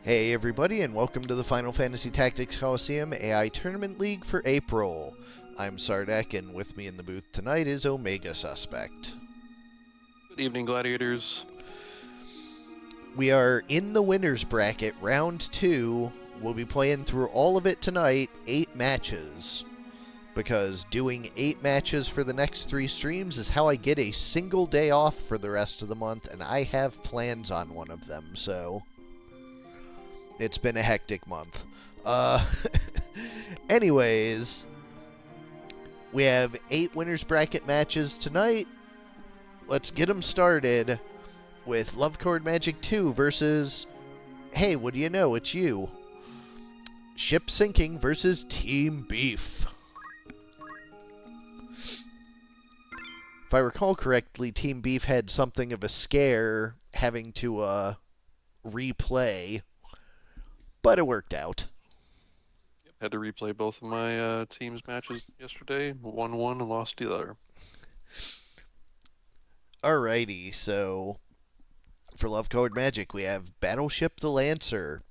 Hey everybody, and welcome to the Final Fantasy Tactics Colosseum AI Tournament League for April. I'm Sardek, and with me in the booth tonight is Omegasuspekt. Good evening, gladiators. We are in the winner's bracket, round 2. We'll be playing through all of it tonight, 8 matches. Because doing 8 matches for the next 3 streams is how I get a single day off for the rest of the month, and I have plans on one of them, so it's been a hectic month. Anyways, we have 8 winners bracket matches tonight. Let's get them started with Love Chord Magic 2 versus, hey, what do you know, it's you. Ship Sinking versus Team Beef. If I recall correctly, Team Beef had something of a scare having to replay, but it worked out. Had to replay both of my team's matches yesterday. Won one and lost the other. Alrighty, so for Love Code Magic, we have Battleship the Lancer.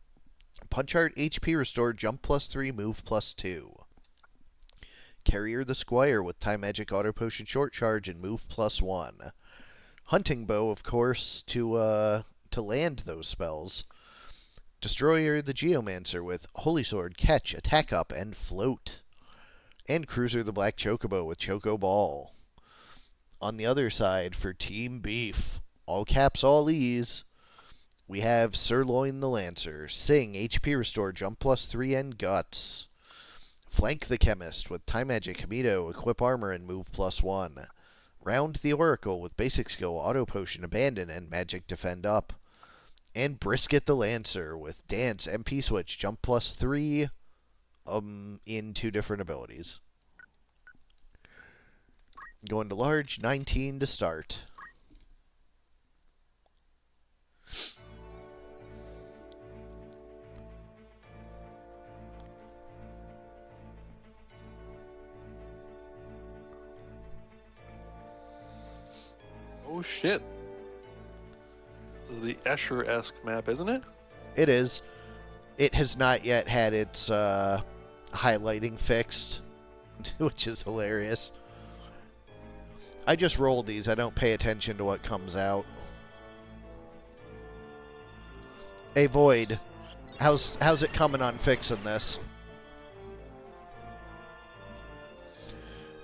Punch Art HP Restore, Jump +3, Move +2. Carrier the Squire with Time Magic Auto Potion Short Charge and Move +1. Hunting Bow, of course, to land those spells. Destroyer the Geomancer with Holy Sword, Catch, Attack Up, and Float. And Cruiser the Black Chocobo with Choco Ball. On the other side, for Team Beef, all caps, all E's, we have Sirloin the Lancer, Sing, HP Restore, Jump +3, and Guts. Flank the Chemist with Time Magic, Hamido, Equip Armor, and Move +1. Round the Oracle with Basic Skill, Auto Potion, Abandon, and Magic Defend Up. And Brisket the Lancer with Dance, MP Switch, Jump +3, in 2 different abilities. Going to large, 19 to start. Oh shit. This is the Escher-esque map, isn't it? It is. It has not yet had its highlighting fixed, which is hilarious. I just roll these. I don't pay attention to what comes out. Hey, Void, how's it coming on fixing this?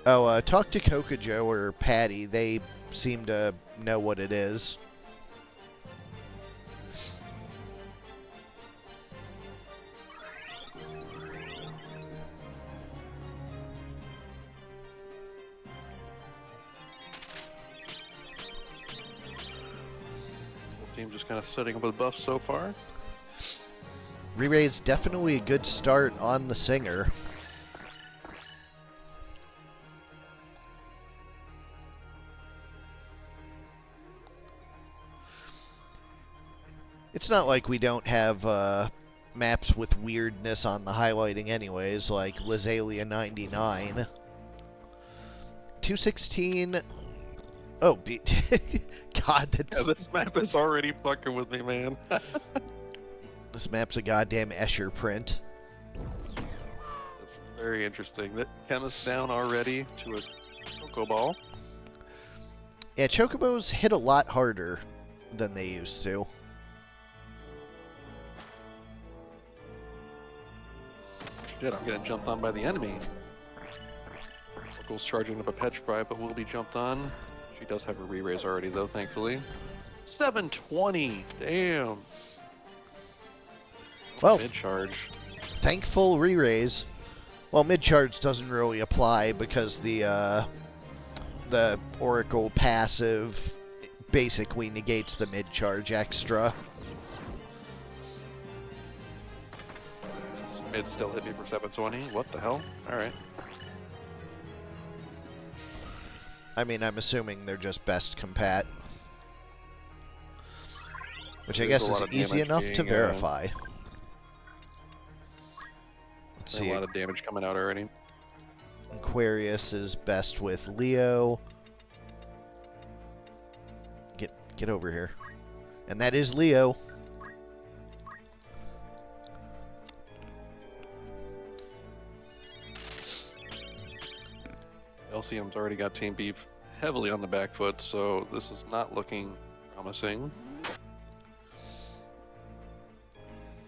Oh, talk to Kokojo or Paddy. They seem to know what it is. Team just kind of setting up with buffs so far. Re-Ray's definitely a good start on the Singer. It's not like we don't have maps with weirdness on the highlighting anyways, like Lizalia 99. 216... Oh, God, that's... Yeah, this map is already fucking with me, man. This map's a goddamn Escher print. That's very interesting. That chemist down already to a Choco Ball. Yeah, Chocobos hit a lot harder than they used to. Shit, I'm getting jumped on by the enemy. Choco's charging up a Petrified, but will be jumped on. She does have a re-raise already, though, thankfully. 720! Damn! Well, mid-charge. Thankful re-raise. Well, mid-charge doesn't really apply because the Oracle passive basically negates the mid-charge extra. Mid still hit me for 720? What the hell? Alright. I mean, I'm assuming they're just best compat. Which I guess is easy enough to verify. Let's see. A lot of damage coming out already. Aquarius is best with Leo. Get over here. And that is Leo. LCM's already got Team Beef heavily on the back foot, so this is not looking promising.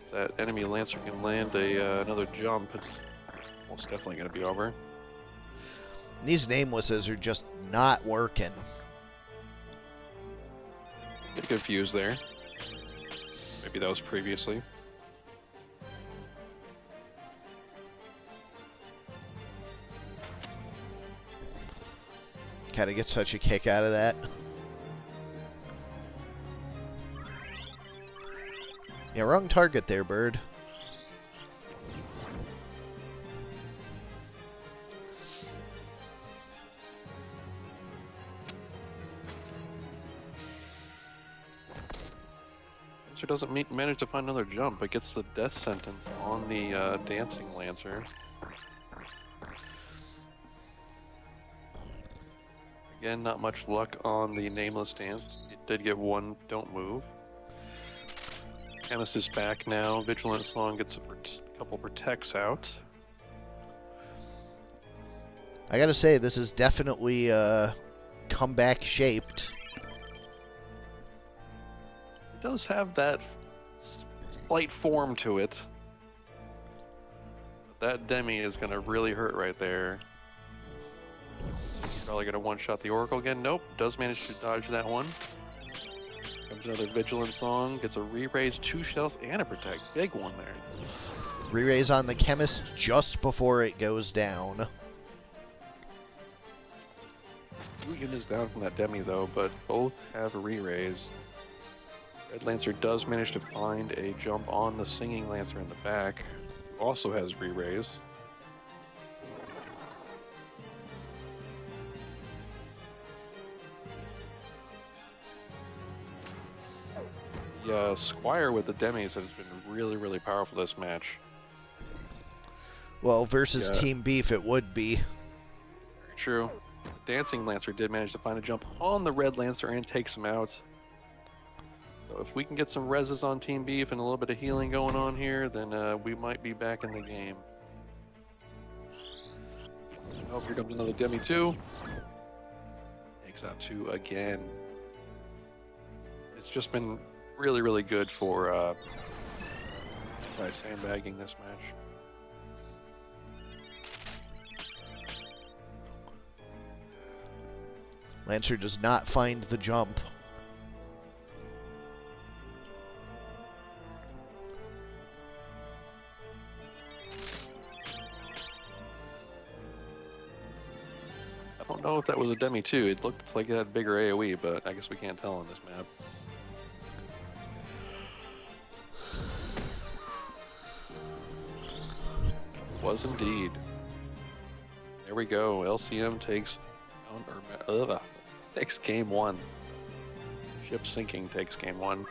If that enemy Lancer can land another jump, it's most definitely going to be over. These namelesses are just not working. Get confused there. Maybe that was previously. Kinda get such a kick out of that. Yeah, wrong target there, bird. Lancer doesn't manage to find another jump, but gets the death sentence on the dancing Lancer. Again, not much luck on the nameless dance. It did get one don't move. Chemist is back now. Vigilant Song gets a couple protects out. I gotta say, this is definitely comeback shaped. It does have that slight form to it. But that Demi is going to really hurt right there. Probably going to one-shot the Oracle again. Nope, does manage to dodge that one. Comes another Vigilant Song, gets a re-raise, 2 shells, and a protect. Big one there. Re-raise on the Chemist just before it goes down. 2 units down from that Demi though, but both have a re-raise. Red Lancer does manage to find a jump on the Singing Lancer in the back. Also has re-raise. The Squire with the Demis has been really, really powerful this match. Well, versus Team Beef, it would be. Very true. Dancing Lancer did manage to find a jump on the Red Lancer and takes him out. So if we can get some reses on Team Beef and a little bit of healing going on here, then we might be back in the game. Oh, here comes another Demi 2. Takes out 2 again. It's just been really, really good for anti-sandbagging this match. Lancer does not find the jump. I don't know if that was a Demi 2. It looked like it had bigger AoE, but I guess we can't tell on this map. Was indeed. There we go. LCM takes game 1. Ship sinking takes game 1.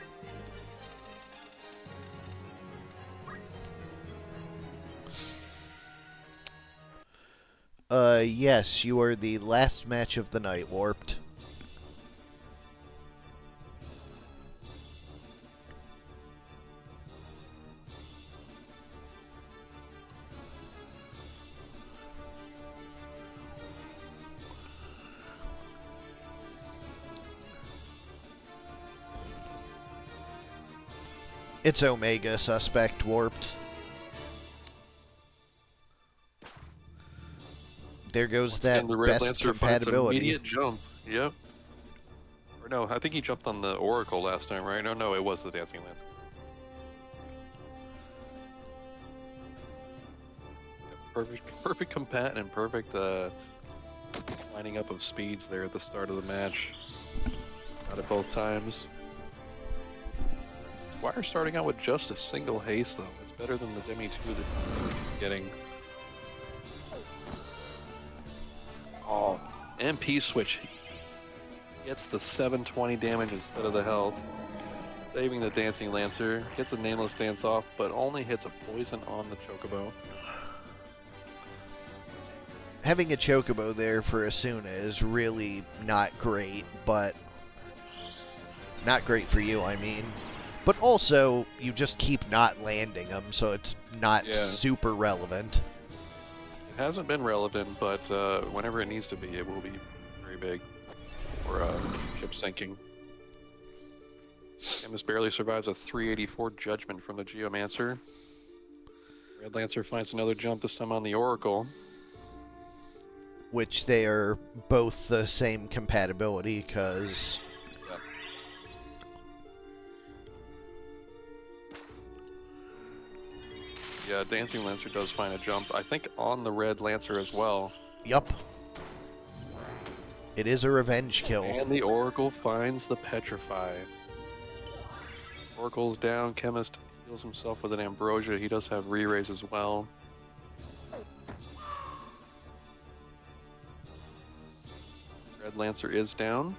Yes, you are the last match of the night, Warped. It's Omegasuspekt, Warped. There goes that the Red best Lancer compatibility. Immediate jump. Yep. Or no, I think he jumped on the Oracle last time, right? No, it was the Dancing Lancer. Yep, perfect compat and perfect lining up of speeds there at the start of the match. Got it both times. Squire starting out with just a single haste though. It's better than the Demi 2 that he's getting. Oh, MP switch. Gets the 720 damage instead of the health. Saving the Dancing Lancer. Gets a Nameless Dance off, but only hits a poison on the Chocobo. Having a Chocobo there for Asuna is really not great, but... Not great for you, I mean. But also, you just keep not landing them, so it's not super relevant. It hasn't been relevant, but whenever it needs to be, it will be very big for ship sinking. Chemist barely survives a 384 judgment from the Geomancer. Red Lancer finds another jump, this time on the Oracle. Which they are both the same compatibility, because... Yep. Yeah, Dancing Lancer does find a jump, I think on the Red Lancer as well. Yup. It is a revenge kill. And the Oracle finds the Petrify. Oracle's down, Chemist heals himself with an Ambrosia. He does have re-raise as well. Red Lancer is down.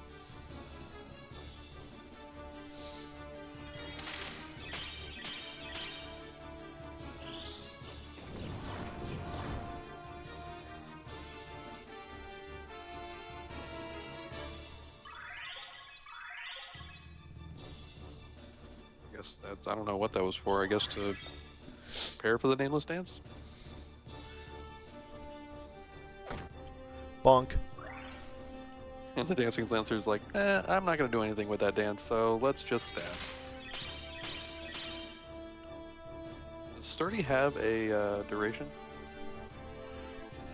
I don't know what that was for. I guess to prepare for the Nameless Dance? Bonk. And the Dancing Lancer's like, I'm not going to do anything with that dance, so let's just stab. Does Sturdy have a duration?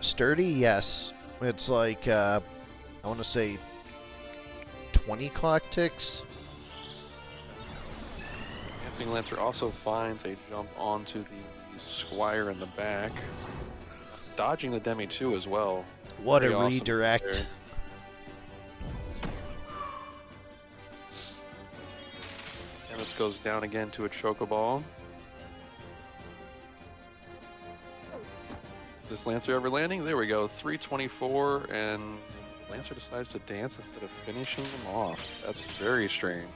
Sturdy, yes. It's like, I want to say 20 clock ticks. Dancing Lancer also finds a jump onto the Squire in the back. Dodging the Demi too as well. What Pretty a awesome redirect. there. And this goes down again to a Chocoball. Is this Lancer ever landing? There we go, 324, and Lancer decides to dance instead of finishing them off. That's very strange.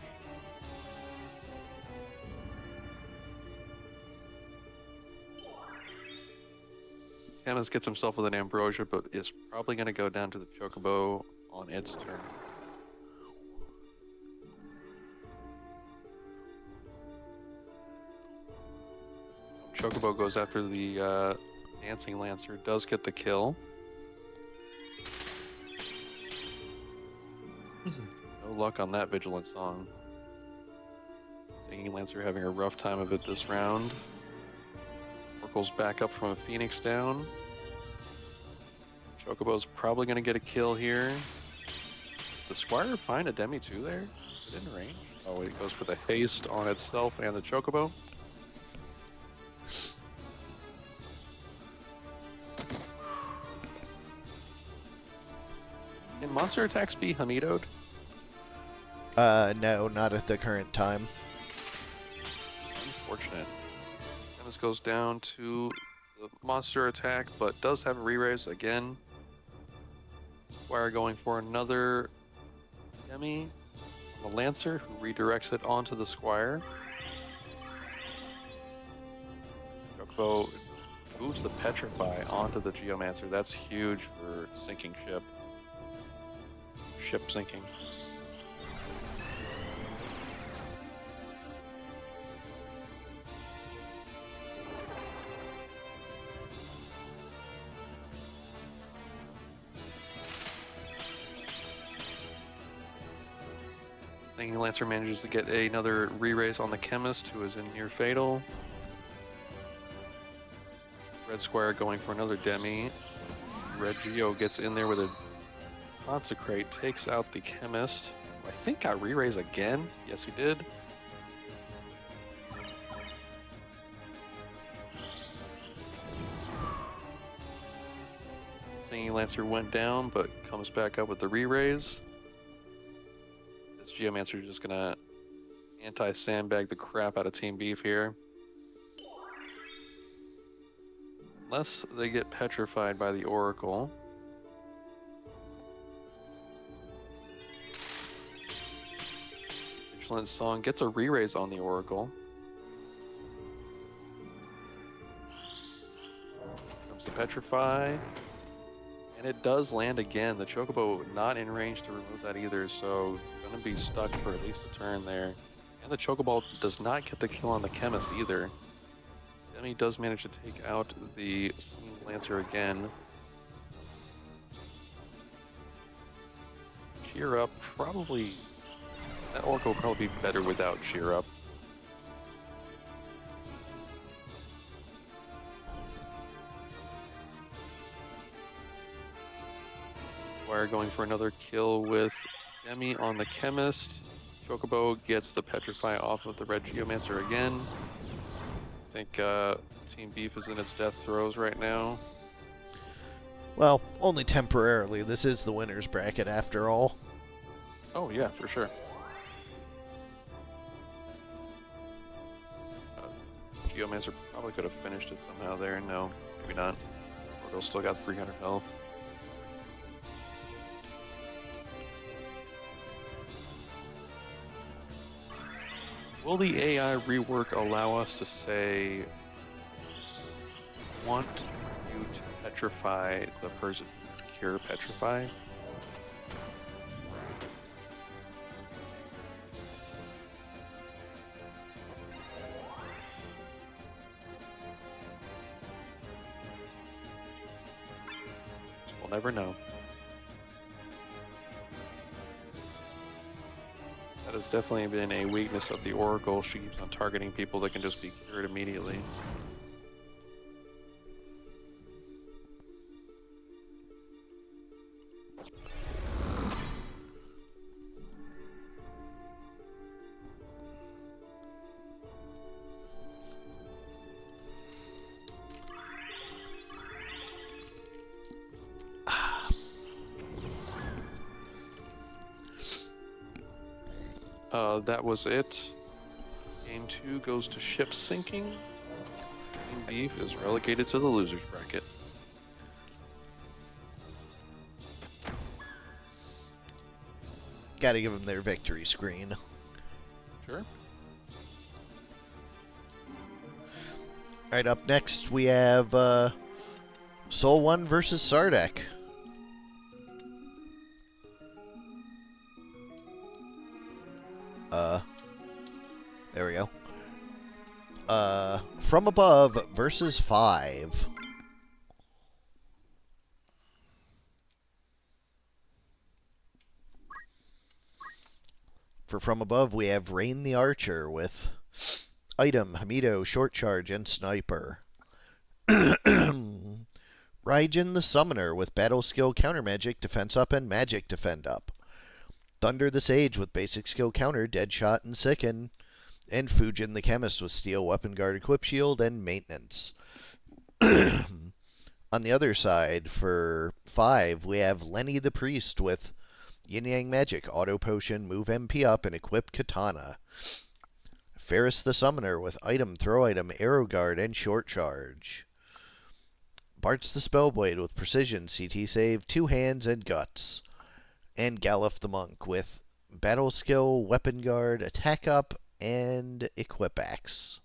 Chemist gets himself with an Ambrosia, but is probably going to go down to the Chocobo on its turn. Chocobo goes after the Dancing Lancer, does get the kill. No luck on that Vigilant Song. Singing Lancer having a rough time of it this round. Oracle's back up from a Phoenix down. Chocobo's probably going to get a kill here. The Squire find a Demi 2 there? Is it in range? Oh, wait, it goes for the haste on itself and the Chocobo. Can monster attacks be Hamidoed? No, not at the current time. Unfortunate. And this goes down to the monster attack, but does have a re-raise again. Squire going for another Demi. The Lancer, who redirects it onto the Squire. Chocobo moves the Petrify onto the Geomancer. That's huge for sinking ship. Ship sinking. Sinking Lancer manages to get another re-raise on the Chemist, who is in near fatal. Red Squire going for another Demi. Red Geo gets in there with a Consecrate, takes out the Chemist. I think got re-raise again. Yes, he did. Singing Lancer went down, but comes back up with the re-raise. This Geomancer is just gonna anti-sandbag the crap out of Team Beef here. Unless they get petrified by the Oracle. Vigilant Song gets a re-raise on the Oracle. Comes to petrify. And it does land again. The Chocobo not in range to remove that either, so going to be stuck for at least a turn there. And the Chocobo does not get the kill on the Chemist either. Demi does manage to take out the Steam Lancer again. Cheer Up, probably... That Oracle will probably be better without Cheer Up. We're going for another kill with Demi on the Chemist. Chocobo gets the Petrify off of the Red Geomancer again. I think Team Beef is in its death throes right now. Well, only temporarily. This is the winner's bracket after all. Oh yeah, for sure. Geomancer probably could have finished it somehow there. No, maybe not. Orbital still got 300 health. Will the AI rework allow us to say, want you to petrify the person who cure petrify? We'll never know. That has definitely been a weakness of the Oracle. She keeps on targeting people that can just be cured immediately. That was it. Game 2 goes to ship sinking. Team Beef is relegated to the losers bracket. Gotta give them their victory screen. Sure. Alright, up next we have Soul 1 versus Sardek. There we go. From Above versus 5. For From Above, we have Rain the Archer with Item, Hamido, Short Charge, and Sniper. Raijin the Summoner with Battle Skill, Counter Magic, Defense Up, and Magic Defend Up. Thunder the Sage with Basic Skill Counter, Deadshot, and Sicken. And Fujin the Chemist with Steel, Weapon Guard, Equip Shield, and Maintenance. On the other side, for 5, we have Lenny the Priest with Yin Yang Magic, Auto Potion, Move MP Up, and Equip Katana. Ferris the Summoner with Item, Throw Item, Arrow Guard, and Short Charge. Bartz the Spellblade with Precision, CT Save, 2 Hands, and Guts. And Galuf the Monk with Battle Skill, Weapon Guard, Attack Up, and Equip Axe.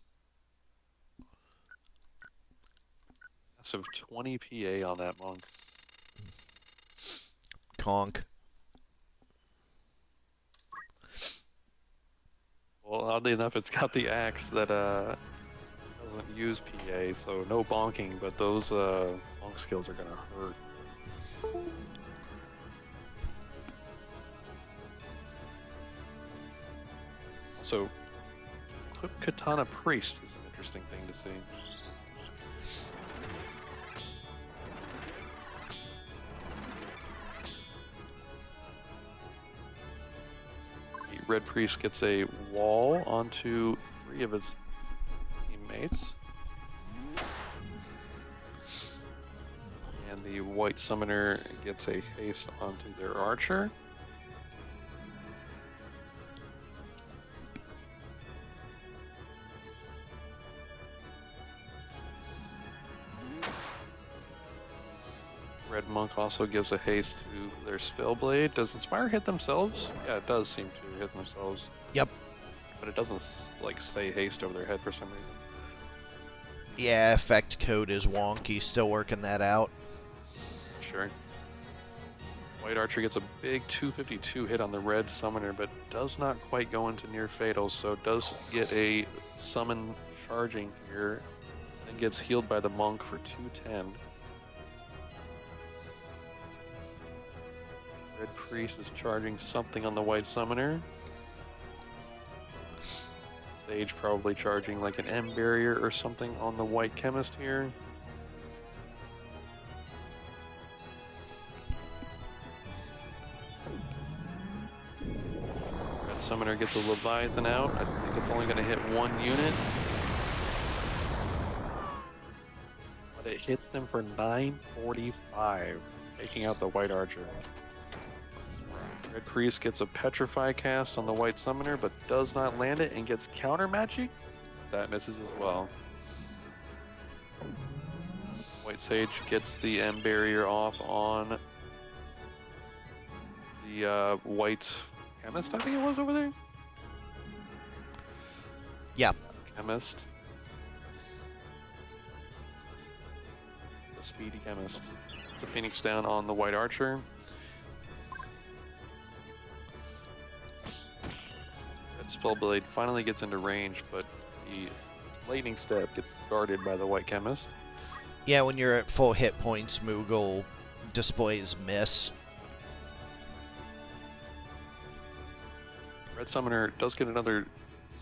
So 20 PA on that monk. Conk. Well, oddly enough, it's got the axe that doesn't use PA, so no bonking, but those bonk skills are gonna hurt. Also, Equip Katana Priest is an interesting thing to see. The Red Priest gets a wall onto 3 of his teammates. And the White Summoner gets a haste onto their archer. Red Monk also gives a haste to their Spellblade. Does Inspire hit themselves? Yeah, it does seem to hit themselves. Yep. But it doesn't, like, say haste over their head for some reason. Yeah, effect code is wonky. Still working that out. Sure. White Archer gets a big 252 hit on the Red Summoner, but does not quite go into near fatal, so does get a summon charging here. and gets healed by the monk for 210. Red priest is charging something on the white summoner. Sage probably charging like an M barrier or something on the white chemist here. Red summoner gets a Leviathan out. I think it's only going to hit one unit. But it hits them for 945, taking out the white archer. Red priest gets a petrify cast on the white summoner, but does not land it and gets counter magic. That misses as well. White sage gets the M barrier off on the white chemist, I think it was over there. Yeah. Chemist. The speedy chemist. The phoenix down on the white archer. Red spellblade finally gets into range, but the lightning step gets guarded by the white chemist. Yeah, when you're at full hit points, Moogle displays miss. Red summoner does get another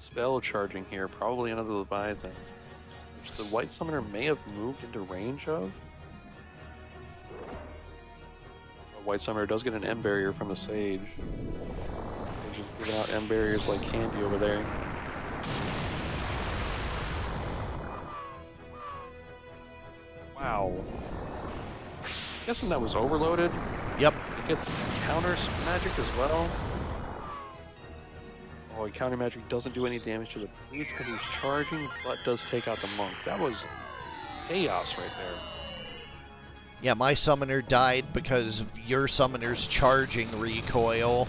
spell charging here, probably another Leviathan, which the white summoner may have moved into range of. The white summoner does get an M barrier from the sage. They're just giving out M barriers like candy over there. Wow. Guessing that was overloaded. Yep. It gets counter magic as well. Oh, counter magic doesn't do any damage to the priest because he's charging, but does take out the monk. That was chaos right there. Yeah, my summoner died because of your summoner's charging recoil.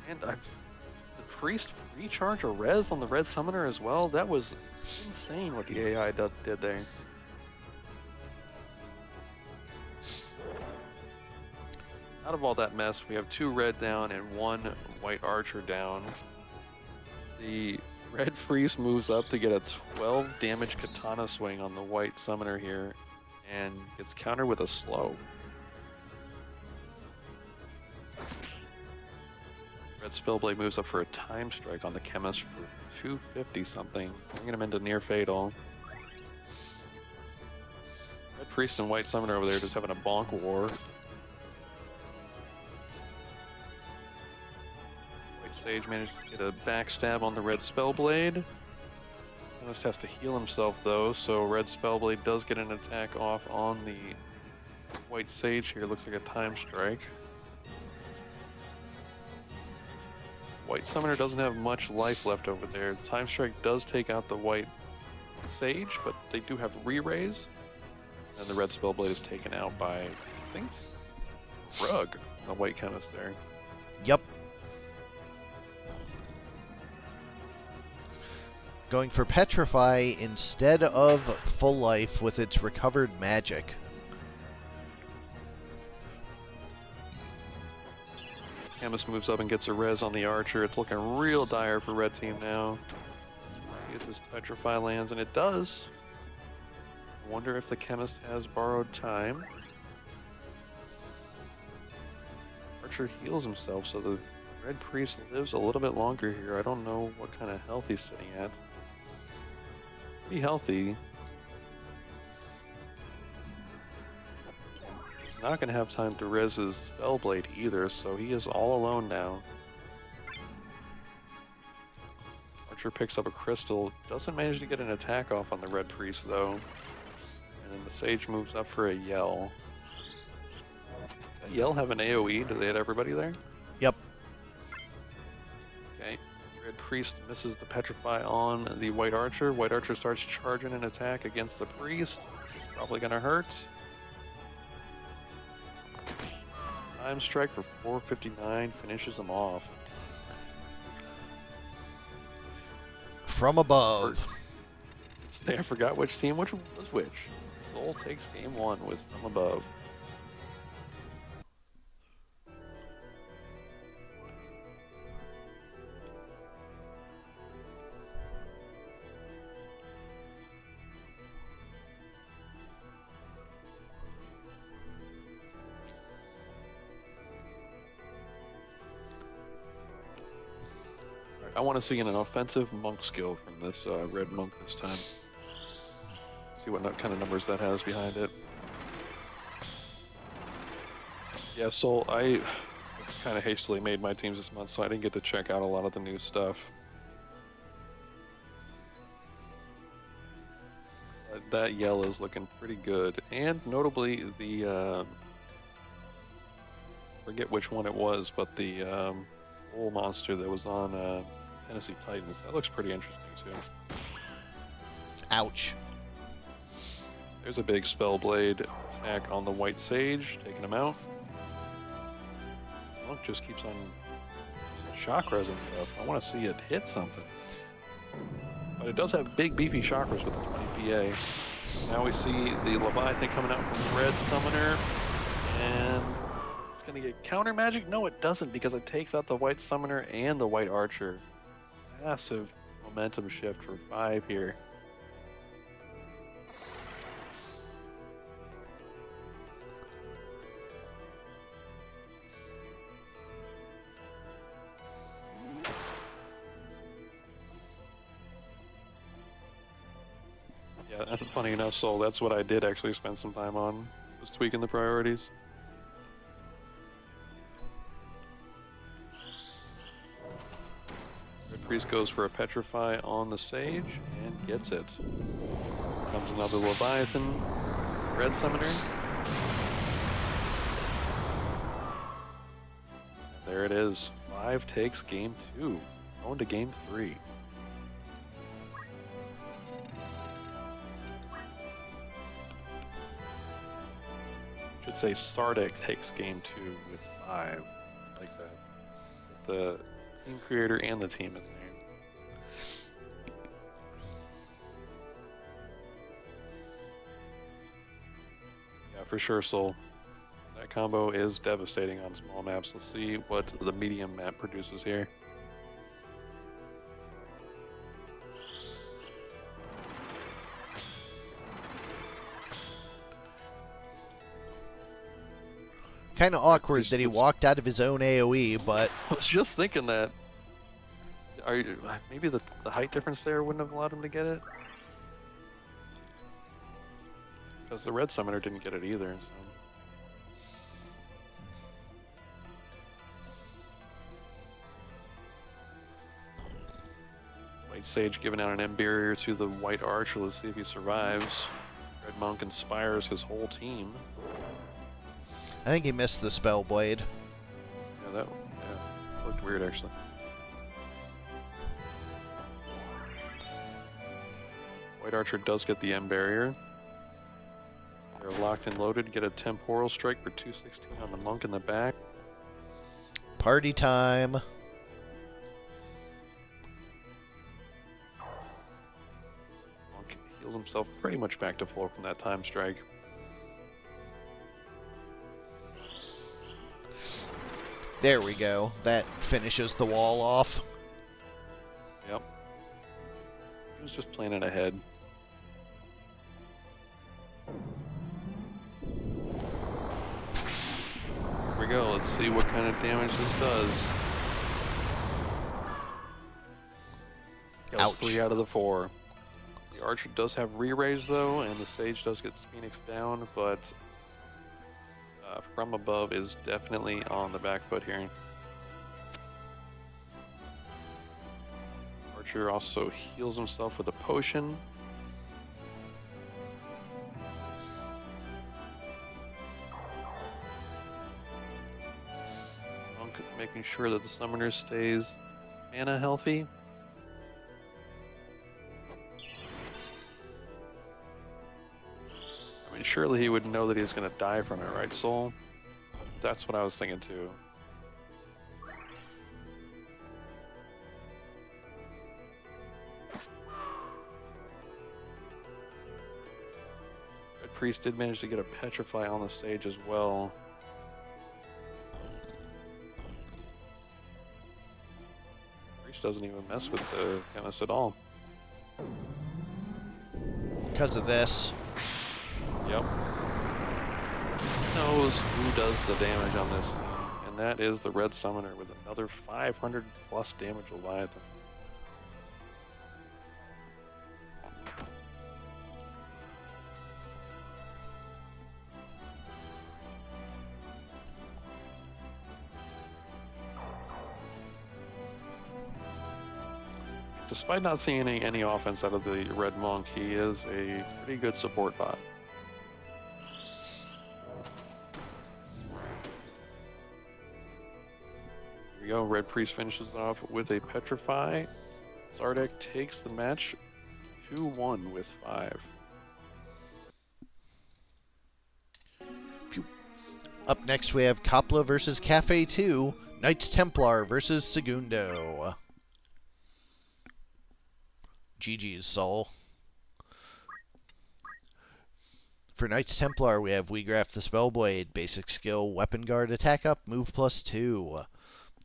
And the priest recharge a res on the red summoner as well. That was insane what the AI did there. Out of all that mess, we have 2 red down and 1 white archer down. The red priest moves up to get a 12 damage katana swing on the white summoner here and gets countered with a slow. Red spellblade moves up for a time strike on the chemist for 250 something, bringing him into near fatal. Red priest and white summoner over there just having a bonk war. Sage managed to get a backstab on the red spellblade. Chemist has to heal himself though, so red spellblade does get an attack off on the white sage here. Looks like a time strike. White summoner doesn't have much life left over there. Time strike does take out the white sage, but they do have re-raise. And the red spellblade is taken out by, I think, Rrazzoug, the white chemist there. Yep. Going for Petrify instead of Full Life with its recovered magic. Chemist moves up and gets a res on the archer. It's looking real dire for red team now. See if this Petrify lands, and it does. I wonder if the chemist has borrowed time. Archer heals himself, so the red priest lives a little bit longer here. I don't know what kind of health he's sitting at. Pretty healthy. He's not going to have time to res his spellblade either, so he is all alone now. Archer picks up a crystal, doesn't manage to get an attack off on the red priest though. And then the sage moves up for a yell. Does that yell have an AoE? Do they hit everybody there? Yep. Okay. Red priest misses the petrify on the white archer. White archer starts charging an attack against the priest. This is probably going to hurt. Time strike for 459 finishes him off. From above. I forgot which team which was which. Soul takes game 1 with From Above. I want to see an offensive monk skill from this red monk this time. See what kind of numbers that has behind it. Yeah, so I kind of hastily made my teams this month, so I didn't get to check out a lot of the new stuff. But that yellow is looking pretty good, and notably the forget which one it was, but the bull monster that was on Tennessee Titans. That looks pretty interesting too. Ouch. There's a big Spellblade attack on the White Sage, taking him out. Monk just keeps on chakras and stuff. I want to see it hit something. But it does have big beefy chakras with the 20 PA. Now we see the Leviathan coming out from Red Summoner, and it's going to get counter magic? No, it doesn't, because it takes out the White Summoner and the White Archer. Massive momentum shift for 5 here. Yeah, that's funny enough, so that's what I did actually spend some time on, was tweaking the priorities. Red Priest goes for a Petrify on the Sage, and gets it. Comes another Leviathan, Red Summoner. And there it is. 5 takes game 2, going to game 3. Should say Sardek takes game 2 with 5, like that. With the team creator and the team in there. Yeah, for sure, Soul. That combo is devastating on small maps. Let's see what the medium map produces here. Kind of awkward that he walked out of his own AoE, but I was just thinking that. Maybe the height difference there wouldn't have allowed him to get it? Because the Red Summoner didn't get it either. So. White Sage giving out an M barrier to the White Archer. Let's see if he survives. Red Monk inspires his whole team. I think he missed the Spellblade. Yeah, that looked weird actually. White Archer does get the M barrier. They're locked and loaded. Get a temporal strike for 216 on the monk in the back. Party time. Monk heals himself pretty much back to full from that time strike. There we go. That finishes the wall off. Yep. He was just planning ahead. Here we go. Let's see what kind of damage this does. Kills 3 out of the 4. The Archer does have re-raise though, and the Sage does get Phoenix down, but from above is definitely on the back foot here. Archer also heals himself with a potion. Monk making sure that the summoner stays mana healthy. I mean, surely he would know that he's going to die from it, right, Soul? That's what I was thinking too. Red Priest did manage to get a Petrify on the Sage as well. Priest doesn't even mess with the chemist at all. Because of this. Yep. Who knows who does the damage on this team? And that is the Red Summoner with another 500 plus damage Leviathan. Despite not seeing any offense out of the red monk, he is a pretty good support bot. Here we go. Red Priest finishes off with a Petrify. Sardek takes the match 2-1 with 5. Up next, we have Coppola versus Kaffe 2, Knights Templar versus Segundo. GG's, Soul. For Knights Templar, we have Wegraph the Spellblade, basic skill, weapon guard, attack up, move +2.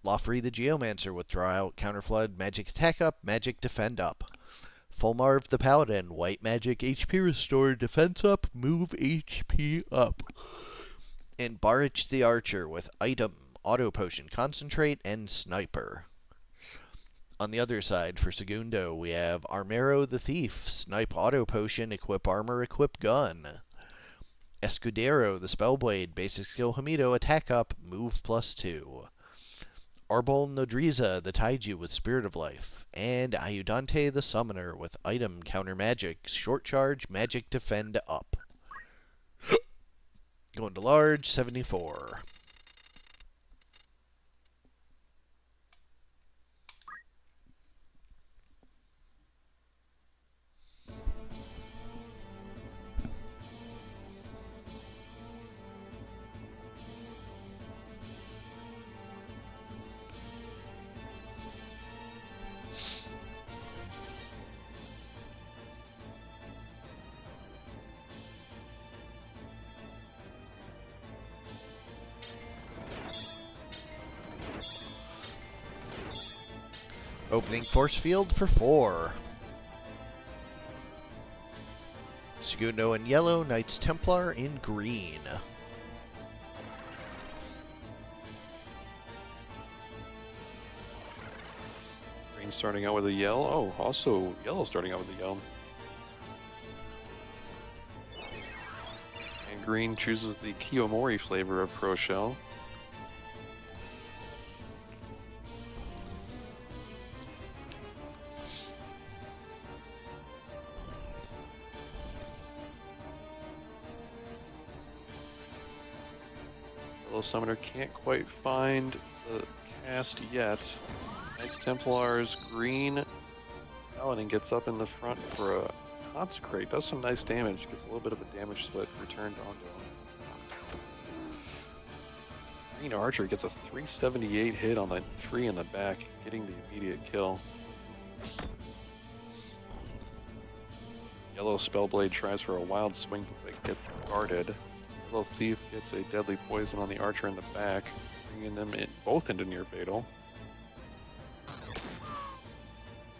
Lawfree the Geomancer with draw out, counterflood, magic attack up, magic defend up. Fulmarv the Paladin, white magic, HP restore, defense up, move HP up. And Barich the Archer with item, auto potion, concentrate, and sniper. On the other side, for Segundo, we have Armero the Thief, snipe, auto potion, equip armor, equip gun. Escudero the Spellblade, basic skill, Hamido, attack up, move +2. Arbol Nodriza the Taiju with Spirit of Life. And Ayudante the Summoner with item, counter magic, short charge, magic defend up. Going to large, 74. Opening force field for 4. Segundo in yellow, Knights Templar in green. Green starting out with a yell. Oh, also yellow starting out with a yell. And green chooses the Kiyomori flavor of Pro Shell. Yellow Summoner can't quite find the cast yet. Knights Templars, green. Paladin gets up in the front for a Consecrate. Does some nice damage. Gets a little bit of a damage split returned onto him. Green Archer gets a 378 hit on the tree in the back, getting the immediate kill. Yellow Spellblade tries for a wild swing, but gets guarded. Yellow Thief gets a deadly poison on the Archer in the back, bringing them both into near fatal.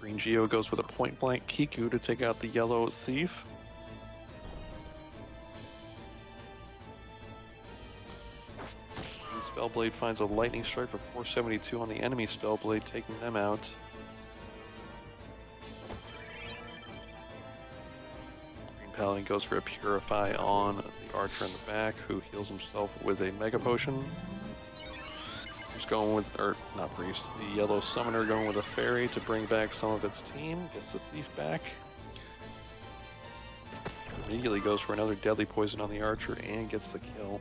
Green Geo goes with a point-blank Kiku to take out the Yellow Thief. Green Spellblade finds a Lightning Strike for 472 on the enemy Spellblade, taking them out. Green Paladin goes for a Purify on the Archer in the back, who heals himself with a Mega Potion. Going with, or not Priest, the Yellow Summoner going with a Fairy to bring back some of its team, gets the Thief back. Immediately goes for another deadly poison on the Archer and gets the kill.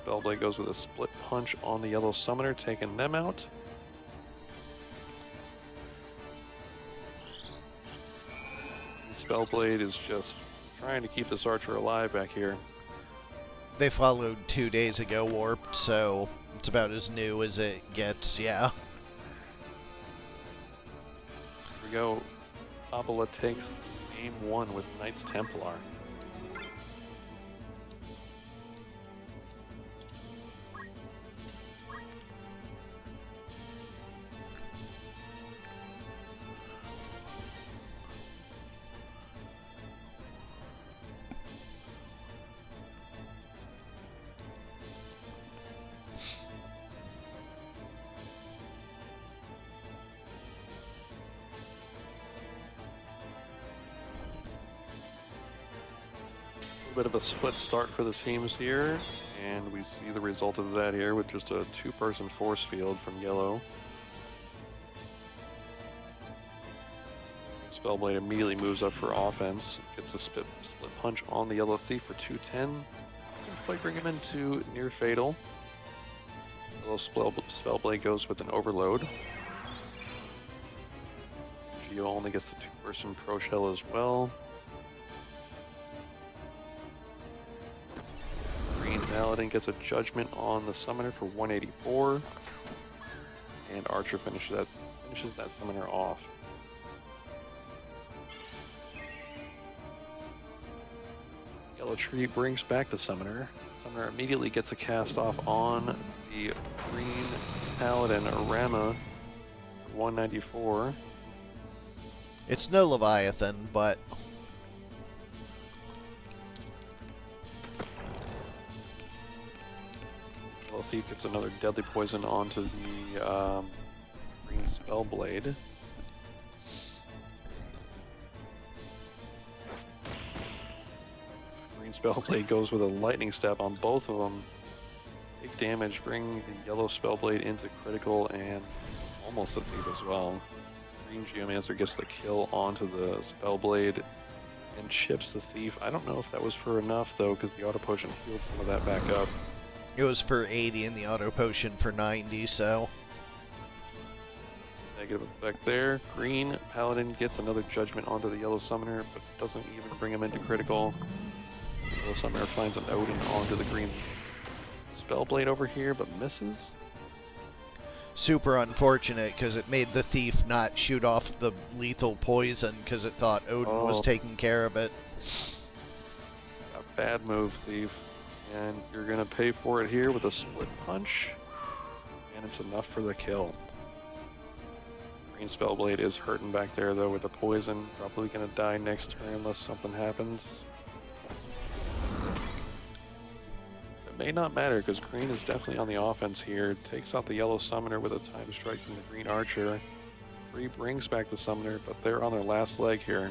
Spellblade goes with a split punch on the Yellow Summoner, taking them out. Spellblade is just trying to keep this Archer alive back here. They followed 2 days ago, Warped, so it's about as new as it gets, yeah. Here we go. Coppola takes game 1 with Knights Templar. Bit of a split start for the teams here, and we see the result of that here with just a 2-person force field from yellow. Spellblade immediately moves up for offense. Gets a split punch on the Yellow Thief for 210. Doesn't quite bring him into near fatal. Yellow Spellblade goes with an overload. Geo only gets the 2-person pro shell as well. Green Paladin gets a judgment on the summoner for 184. And Archer finishes that summoner off. Yellow Tree brings back the summoner. Summoner immediately gets a cast off on the Green Paladin Rama for 194. It's no Leviathan, but Yellow Thief gets another deadly poison onto the Green Spellblade. Green Spellblade goes with a lightning step on both of them. Big damage, bring the Yellow Spellblade into critical and almost a thief as well. Green Geomancer gets the kill onto the Spellblade and chips the thief. I don't know if that was for enough though, because the auto potion healed some of that back up. it was for 80 and the auto potion for 90, so... Negative effect there. Green Paladin gets another judgment onto the Yellow Summoner, but doesn't even bring him into critical. Yellow Summoner finds an Odin onto the Green Spellblade over here, but misses. Super unfortunate, because it made the thief not shoot off the lethal poison, because it thought Odin was taking care of it. A bad move, Thief. And you're going to pay for it here with a split punch. And it's enough for the kill. Green Spellblade is hurting back there, though, with the poison. Probably going to die next turn unless something happens. It may not matter, because Green is definitely on the offense here. Takes out the Yellow Summoner with a time strike from the Green Archer. Free brings back the Summoner, but they're on their last leg here.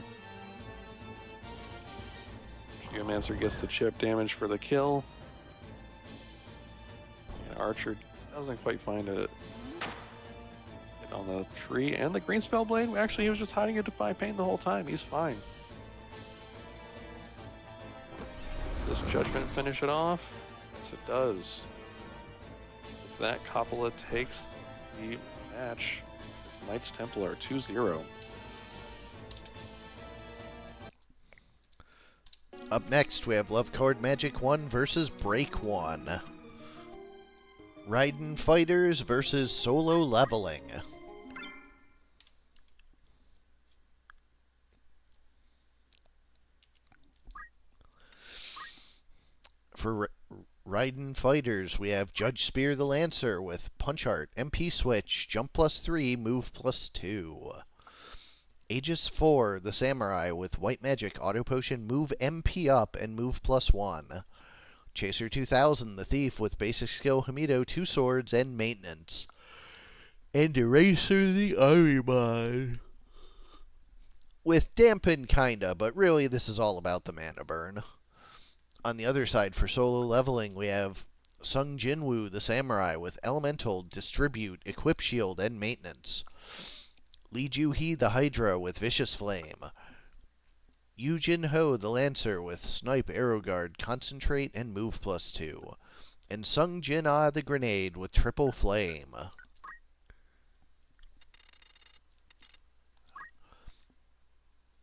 Geomancer gets the chip damage for the kill. And Archer doesn't quite find it on the tree. And the Green Spellblade, actually, he was just hiding a Defy Pain the whole time. He's fine. Does this Judgment finish it off? Yes, it does. With that, Coppola takes the match with Knights Templar 2-0. Up next, we have Love Card Magic 1 versus Break 1. Raiden Fighters versus Solo Leveling. For Raiden Fighters, we have Judge Spear the Lancer with Punch Art, MP Switch, Jump +3, Move +2. Aegis 4, the Samurai with White Magic, Auto Potion, Move MP up, and Move +1. Chaser 2000, the Thief with Basic Skill, Hamido, 2 swords, and Maintenance. And Eraser the Ahriman with Dampen kinda, but really this is all about the mana burn. On the other side, for Solo Leveling, we have Sung Jinwoo, the Samurai with Elemental, Distribute, Equip Shield, and Maintenance. Lee Ju-hee, the Hydra, with Vicious Flame. Yu Jin-ho, the Lancer, with Snipe, Arrow Guard, Concentrate, and Move +2. And Sung Jin-ah, the Grenade, with Triple Flame.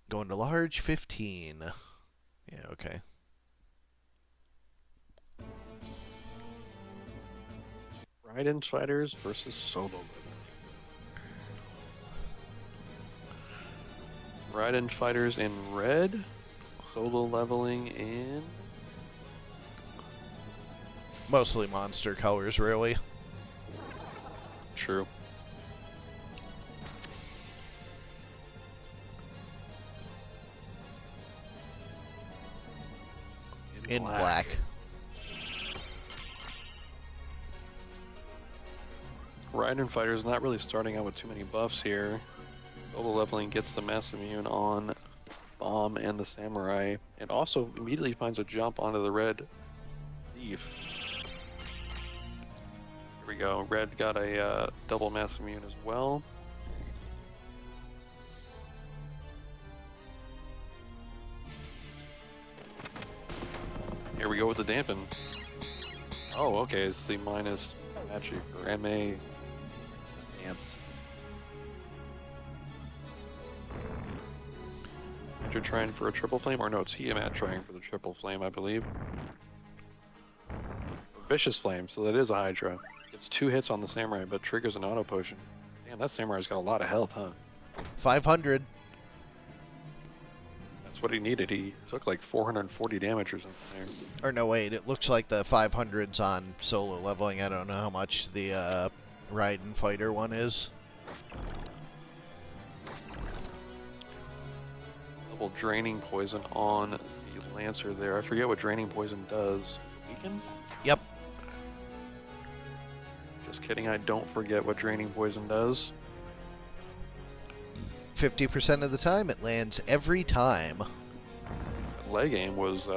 Going to large, 15. Yeah, okay. Raiden Fighters versus Solo Leveling. Raiden Fighters in red, Solo Leveling in... Mostly monster colors, really. True. In black. Raiden Fighters not really starting out with too many buffs here. Solo Leveling gets the Mass Immune on Bomb and the Samurai. It also immediately finds a jump onto the red Thief. Here we go. Red got a double Mass Immune as well. we go with the dampen. Oh, okay, it's the minus magic or MA dance. You're trying for a triple flame, or no, it's Tiamat trying for the triple flame, I believe. Vicious flame, so that is a Hydra. It's 2 hits on the samurai, but triggers an auto potion. Damn, that samurai's got a lot of health, huh? 500. That's what he needed. He took like 440 damage or something there. Or no, wait, it looks like the 500's on solo leveling. I don't know how much the Raiden Fighter one is. Double draining poison on the Lancer there. I forget what draining poison does. Weaken? Yep. Just kidding, I don't forget what draining poison does. 50% of the time, it lands every time. That leg aim was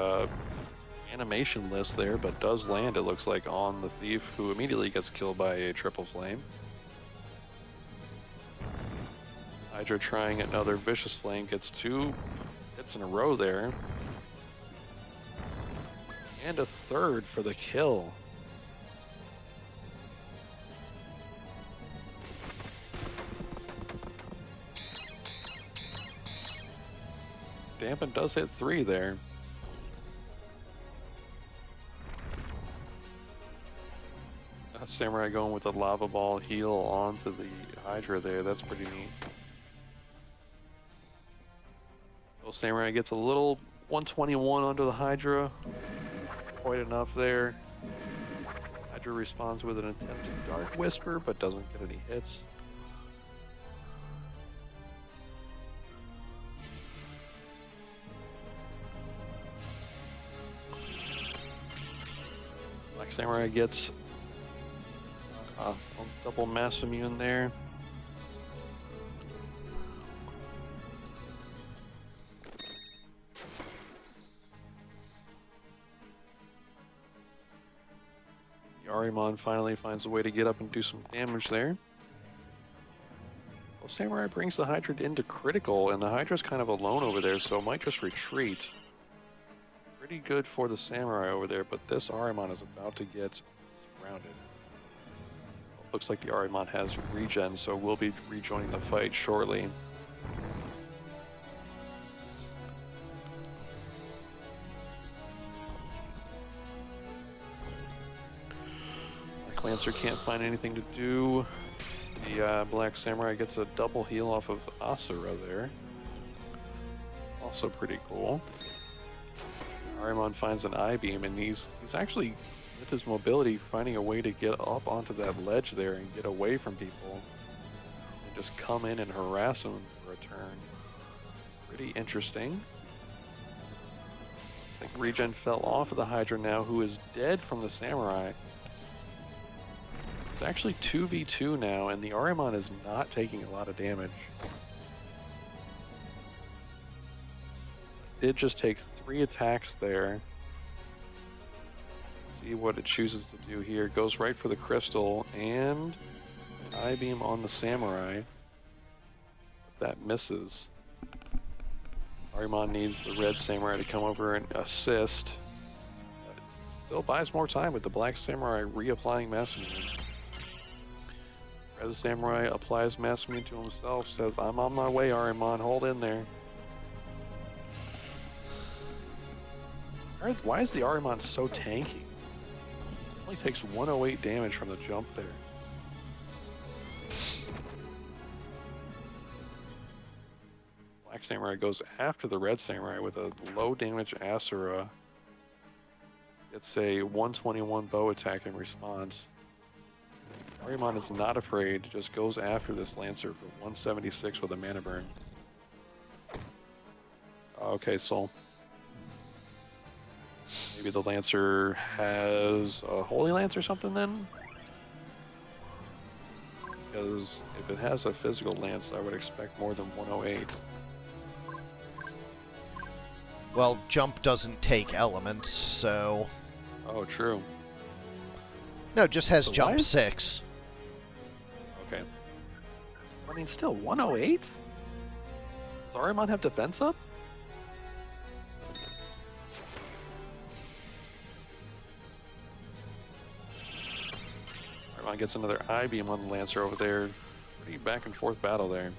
animation list there, but does land, it looks like, on the thief, who immediately gets killed by a triple flame. Hydra trying another vicious flame, gets 2 hits in a row there. And a 3rd for the kill. Dampen does hit 3 there. Samurai going with a lava ball heal onto the Hydra there. That's pretty neat. So Samurai gets a little 121 onto the Hydra. Quite enough there. Hydra responds with an attempt to Dark Whisper, but doesn't get any hits. Black Samurai gets a double mass immune there. Yarimon finally finds a way to get up and do some damage there. Well, Samurai brings the Hydra into critical, and the Hydra's kind of alone over there, so it might just retreat. Pretty good for the Samurai over there, but this Arimon is about to get surrounded. Looks like the Arimon has regen, so we'll be rejoining the fight shortly. Black Lancer can't find anything to do. The Black Samurai gets a double heal off of Asura there. Also pretty cool. Arimon finds an I-beam, and he's actually, with his mobility, finding a way to get up onto that ledge there and get away from people. And just come in and harass them for a turn. Pretty interesting. I think regen fell off of the Hydra now, who is dead from the Samurai. It's actually 2v2 now, and the Arimon is not taking a lot of damage. Did just take 3 attacks there. See what it chooses to do here. Goes right for the crystal, and I-beam on the Samurai. That misses. Arimon needs the red Samurai to come over and assist. Still buys more time with the Black Samurai reapplying Mass Immune. Red Samurai applies Mass Immune to himself, says, "I'm on my way, Arimon, hold in there." Why is the Arimon so tanky? Only takes 108 damage from the jump there. Black Samurai goes after the Red Samurai with a low damage Asura. It's a 121 bow attack in response. Arimon is not afraid, just goes after this Lancer for 176 with a mana burn. Okay, Soul. Maybe the Lancer has a Holy Lance or something then? Because if it has a physical Lance, I would expect more than 108. Well, jump doesn't take elements, so... Oh, true. No, it just has So jump why is- 6. Okay. I mean, still 108? Does Arimon have defense up? Armon gets another I-beam on the Lancer over there. Pretty back and forth battle there.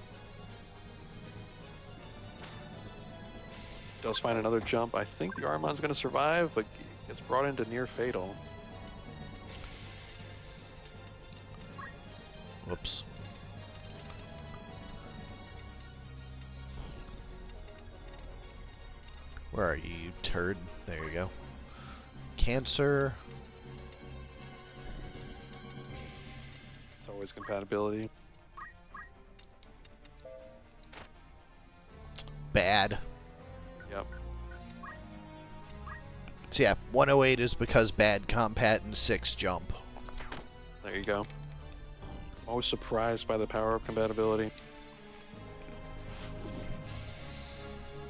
Does find another jump. I think the Armon's going to survive, but gets brought into near fatal. Whoops. Where are you, you turd? There you go. Cancer. It's always compatibility. Bad. Yep. So yeah, 108 is because bad compat and 6 jump. There you go. Always surprised by the power of compatibility.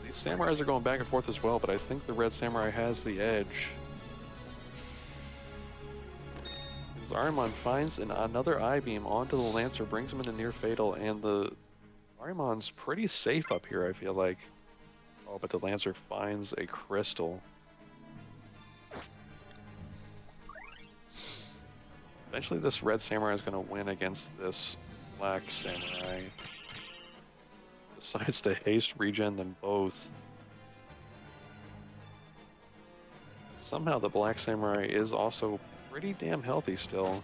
These samurais are going back and forth as well, but I think the red samurai has the edge. As Arimon finds another I-beam onto the Lancer, brings him into near fatal, and the Arimon's pretty safe up here, I feel like. Oh, but the Lancer finds a crystal. Eventually this red samurai is going to win against this black samurai. Decides to haste regen them both. Somehow the black samurai is also pretty damn healthy still.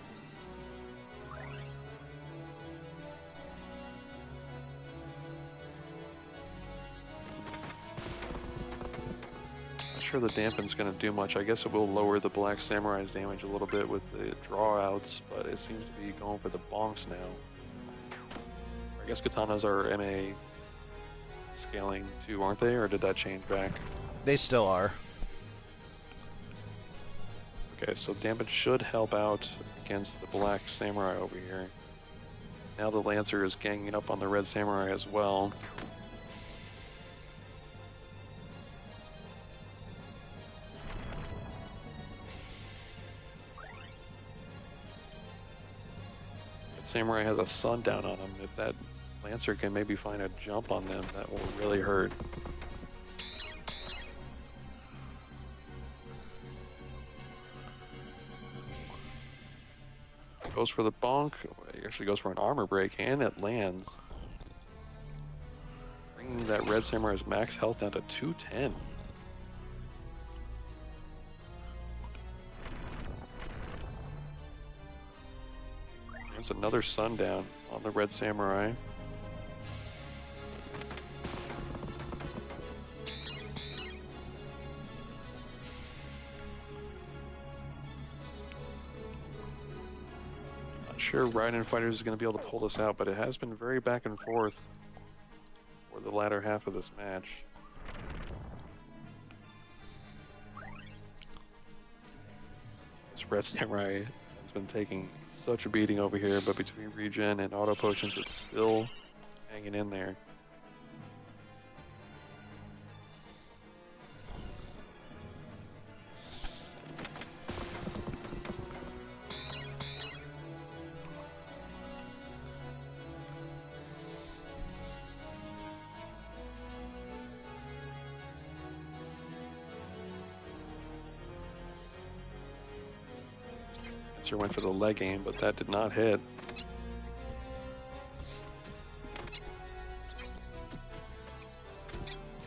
Not sure the dampen's going to do much. I guess it will lower the black samurai's damage a little bit with the draw outs, but it seems to be going for the bonks now. I guess katanas are MA scaling too, aren't they? Or did that change back? They still are. Okay, so damage should help out against the black samurai over here. Now the Lancer is ganging up on the red samurai as well. Red samurai has a sundown on him. If that Lancer can maybe find a jump on them, that will really hurt. Goes for the bonk. He actually goes for an armor break, and it lands. Bringing that red samurai's max health down to 210. There's another sundown on the red samurai. Sure, Raiden Fighters is going to be able to pull this out, but it has been very back and forth for the latter half of this match. This Red Samurai has been taking such a beating over here, but between regen and auto potions, it's still hanging in there. Sir went for the leg aim, but that did not hit.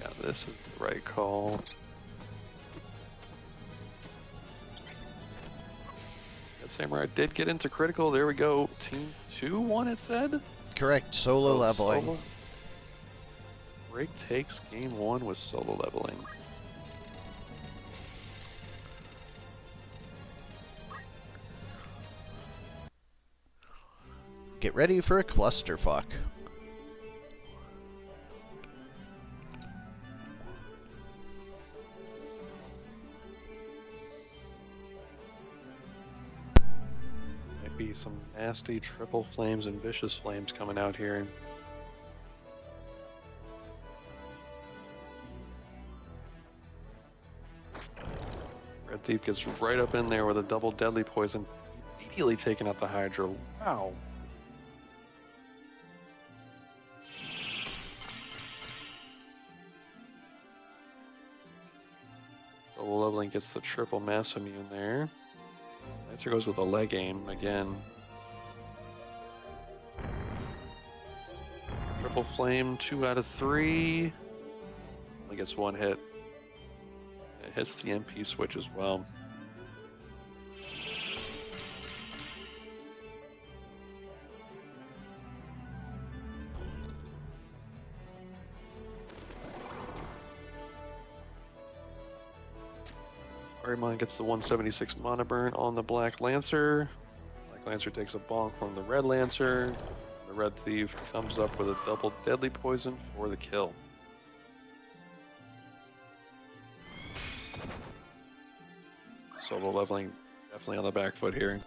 Yeah, this is the right call. That Samurai did get into critical. There we go. Team 2-1, it said? Correct. Solo leveling. Solo. Break takes game 1 with solo leveling. Get ready for a clusterfuck. Might be some nasty triple flames and vicious flames coming out here. Red Thief gets right up in there with a double deadly poison, immediately taking out the Hydra. Wow. Solo leveling gets the triple mass immune there. Lancer goes with a leg aim again. Triple Flame, 2 out of 3. Only gets 1 hit. It hits the MP switch as well. Arimon gets the 176 mana burn on the Black Lancer. Black Lancer takes a bonk from the Red Lancer. The Red Thief comes up with a double deadly poison for the kill. Solo leveling definitely on the back foot here.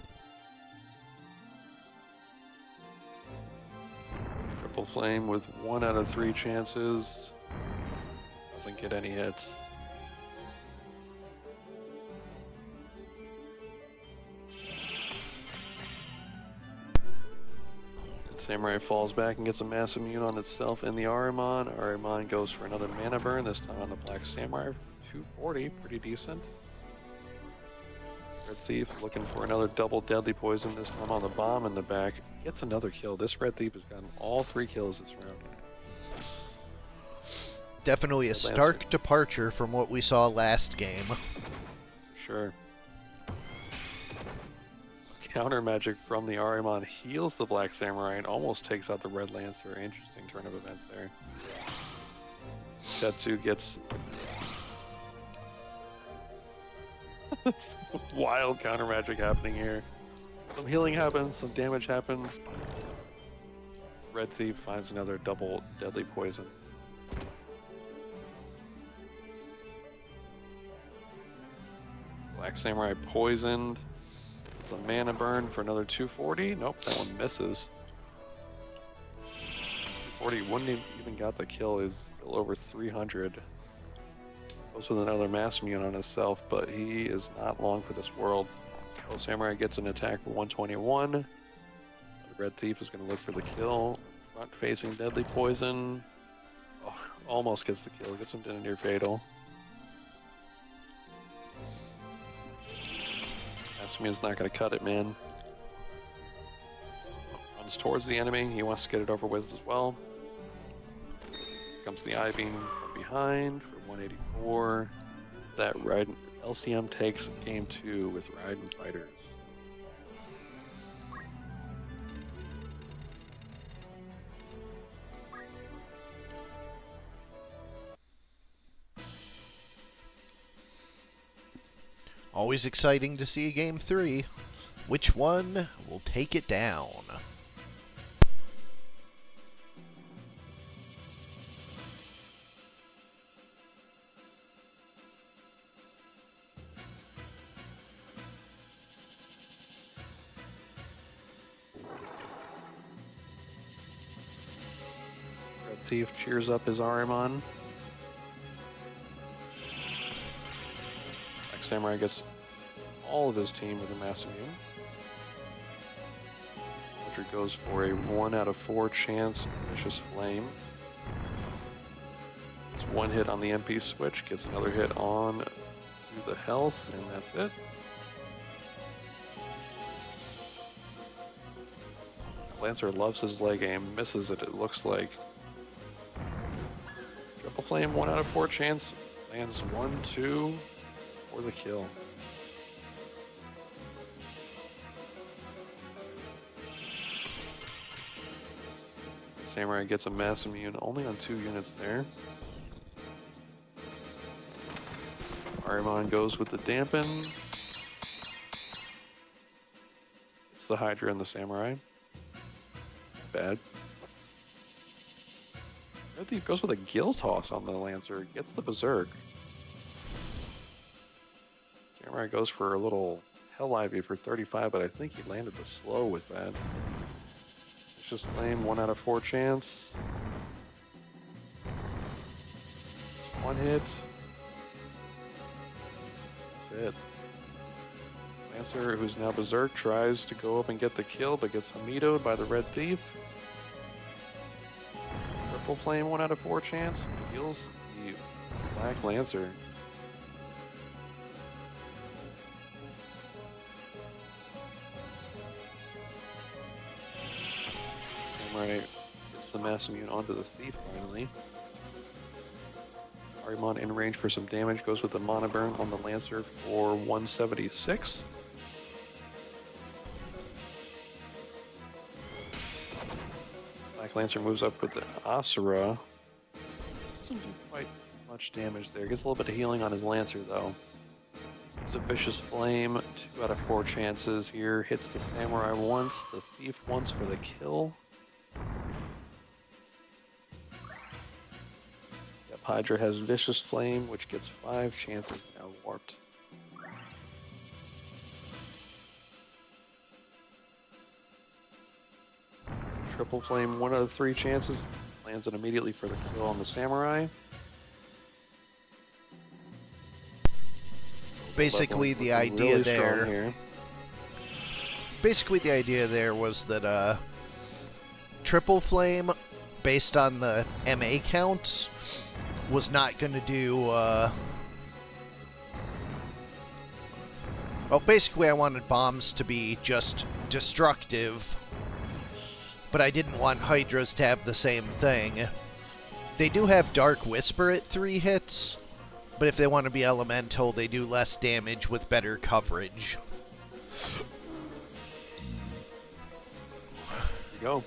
Triple Flame with 1 out of 3 chances. Doesn't get any hits. Samurai falls back and gets a mass immune on itself and the Arimon. Arimon goes for another mana burn, this time on the Black Samurai. 240, pretty decent. Red Thief looking for another double deadly poison, this time on the bomb in the back. Gets another kill. This Red Thief has gotten all 3 kills this round. Definitely a stark departure from what we saw last game. Sure. Counter magic from the Arimon heals the Black Samurai and almost takes out the Red Lancer. Interesting turn of events there. Tetsu gets wild counter magic happening here. Some healing happens, some damage happens. Red Thief finds another double deadly poison. Black Samurai poisoned. It's a mana burn for another 240. Nope, that one misses. 240 wouldn't even got the kill. Is still over 300. Goes with another mass immune on himself, but he is not long for this world. So Samurai gets an attack for 121. The Red Thief is going to look for the kill. Front facing deadly poison. Oh, almost gets the kill. Gets him to near fatal. Asmia's not going to cut it, man. Runs towards the enemy. He wants to get it over with as well. Comes the I-beam from behind for 184. That Raiden LCM takes game 2 with Raiden Fighters. Always exciting to see game 3. Which one will take it down? Red Thief cheers up his Arimon. Black Samurai gets all of his team with a mass immune. Richard goes for a 1 out of 4 chance Vicious Flame. It's 1 hit on the MP switch, gets another hit on to the health, and that's it. Lancer loves his leg aim, misses it looks like. Triple Flame, 1 out of 4 chance, lands 1, 2 for the kill. Samurai gets a mass immune only on 2 units there. Arimon goes with the dampen. It's the Hydra and the Samurai. Bad. Red Thief goes with a Gill Toss on the Lancer. Gets the Berserk. Samurai goes for a little Hell Ivy for 35, but I think he landed the slow with that. Just lame, 1 out of 4 chance. Just 1 hit. That's it. Lancer, who's now Berserk, tries to go up and get the kill, but gets Amitoed by the Red Thief. Triple Flame, 1 out of 4 chance. Heals the Black Lancer. Samurai gets gets the mass immune onto the thief finally. Arimon in range for some damage, goes with the mana burn on the Lancer for 176. Black Lancer moves up with the Asura. Doesn't do quite much damage there. Gets a little bit of healing on his Lancer though. There's a Vicious Flame, 2 out of 4 chances here. Hits the Samurai once, the Thief once for the kill. Yep, Hydra has Vicious Flame, which gets 5 chances, now warped. Triple Flame, 1 out of 3 chances. Lands it immediately for the kill on the Samurai. Basically, the idea really there. Here. Basically, the idea there was that Triple Flame, based on the MA counts, was not going to do. Well, basically, I wanted bombs to be just destructive, but I didn't want Hydras to have the same thing. They do have Dark Whisper at 3 hits, but if they want to be elemental, they do less damage with better coverage. There you go.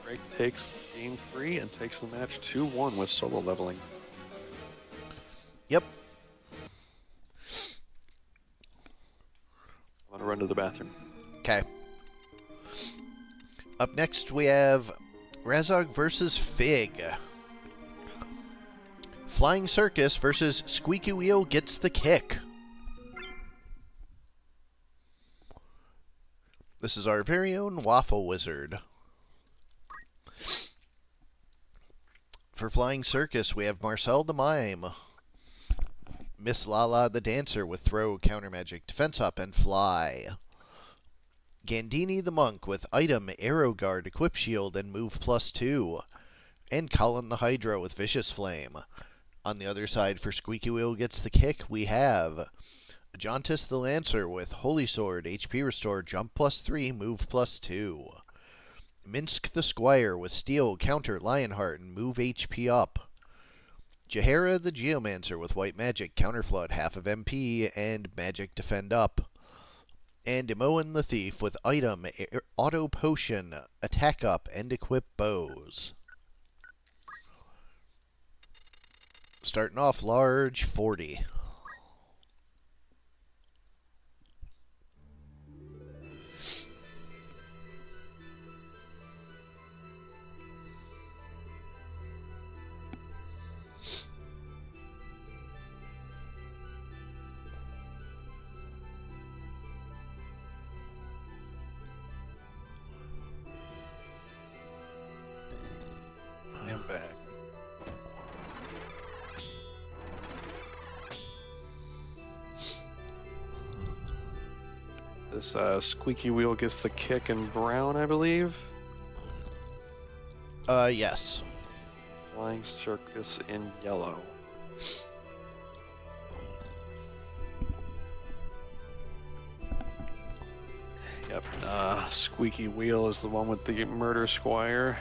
Drake takes game 3 and takes the match 2-1 with solo leveling. Yep. I'm gonna run to the bathroom. Okay. Up next, we have Rrazzoug versus Fig. Flying Circus versus Squeaky Wheel gets the kick. This is our very own Waffle Wizard. For Flying Circus, we have Marcel the Mime. Miss Lala the Dancer with Throw, Counter Magic, Defense Up, and Fly. Gandini the Monk with Item, Arrow Guard, Equip Shield, and Move +2. And Colin the Hydra with Vicious Flame. On the other side, for Squeaky Wheel gets the kick, we have Jontis the Lancer with Holy Sword, HP Restore, Jump +3, Move +2. Minsk the Squire with Steel, Counter, Lionheart, and Move HP up. Jahara the Geomancer with White Magic, Counter Flood, half of MP, and Magic Defend up. And Imoen the Thief with Item, Auto Potion, Attack Up, and Equip Bows. Starting off large, 40. I'm back. This Squeaky Wheel gets the kick in brown, I believe. Yes. Flying Circus in yellow. Yep. Squeaky Wheel is the one with the Murder Squire.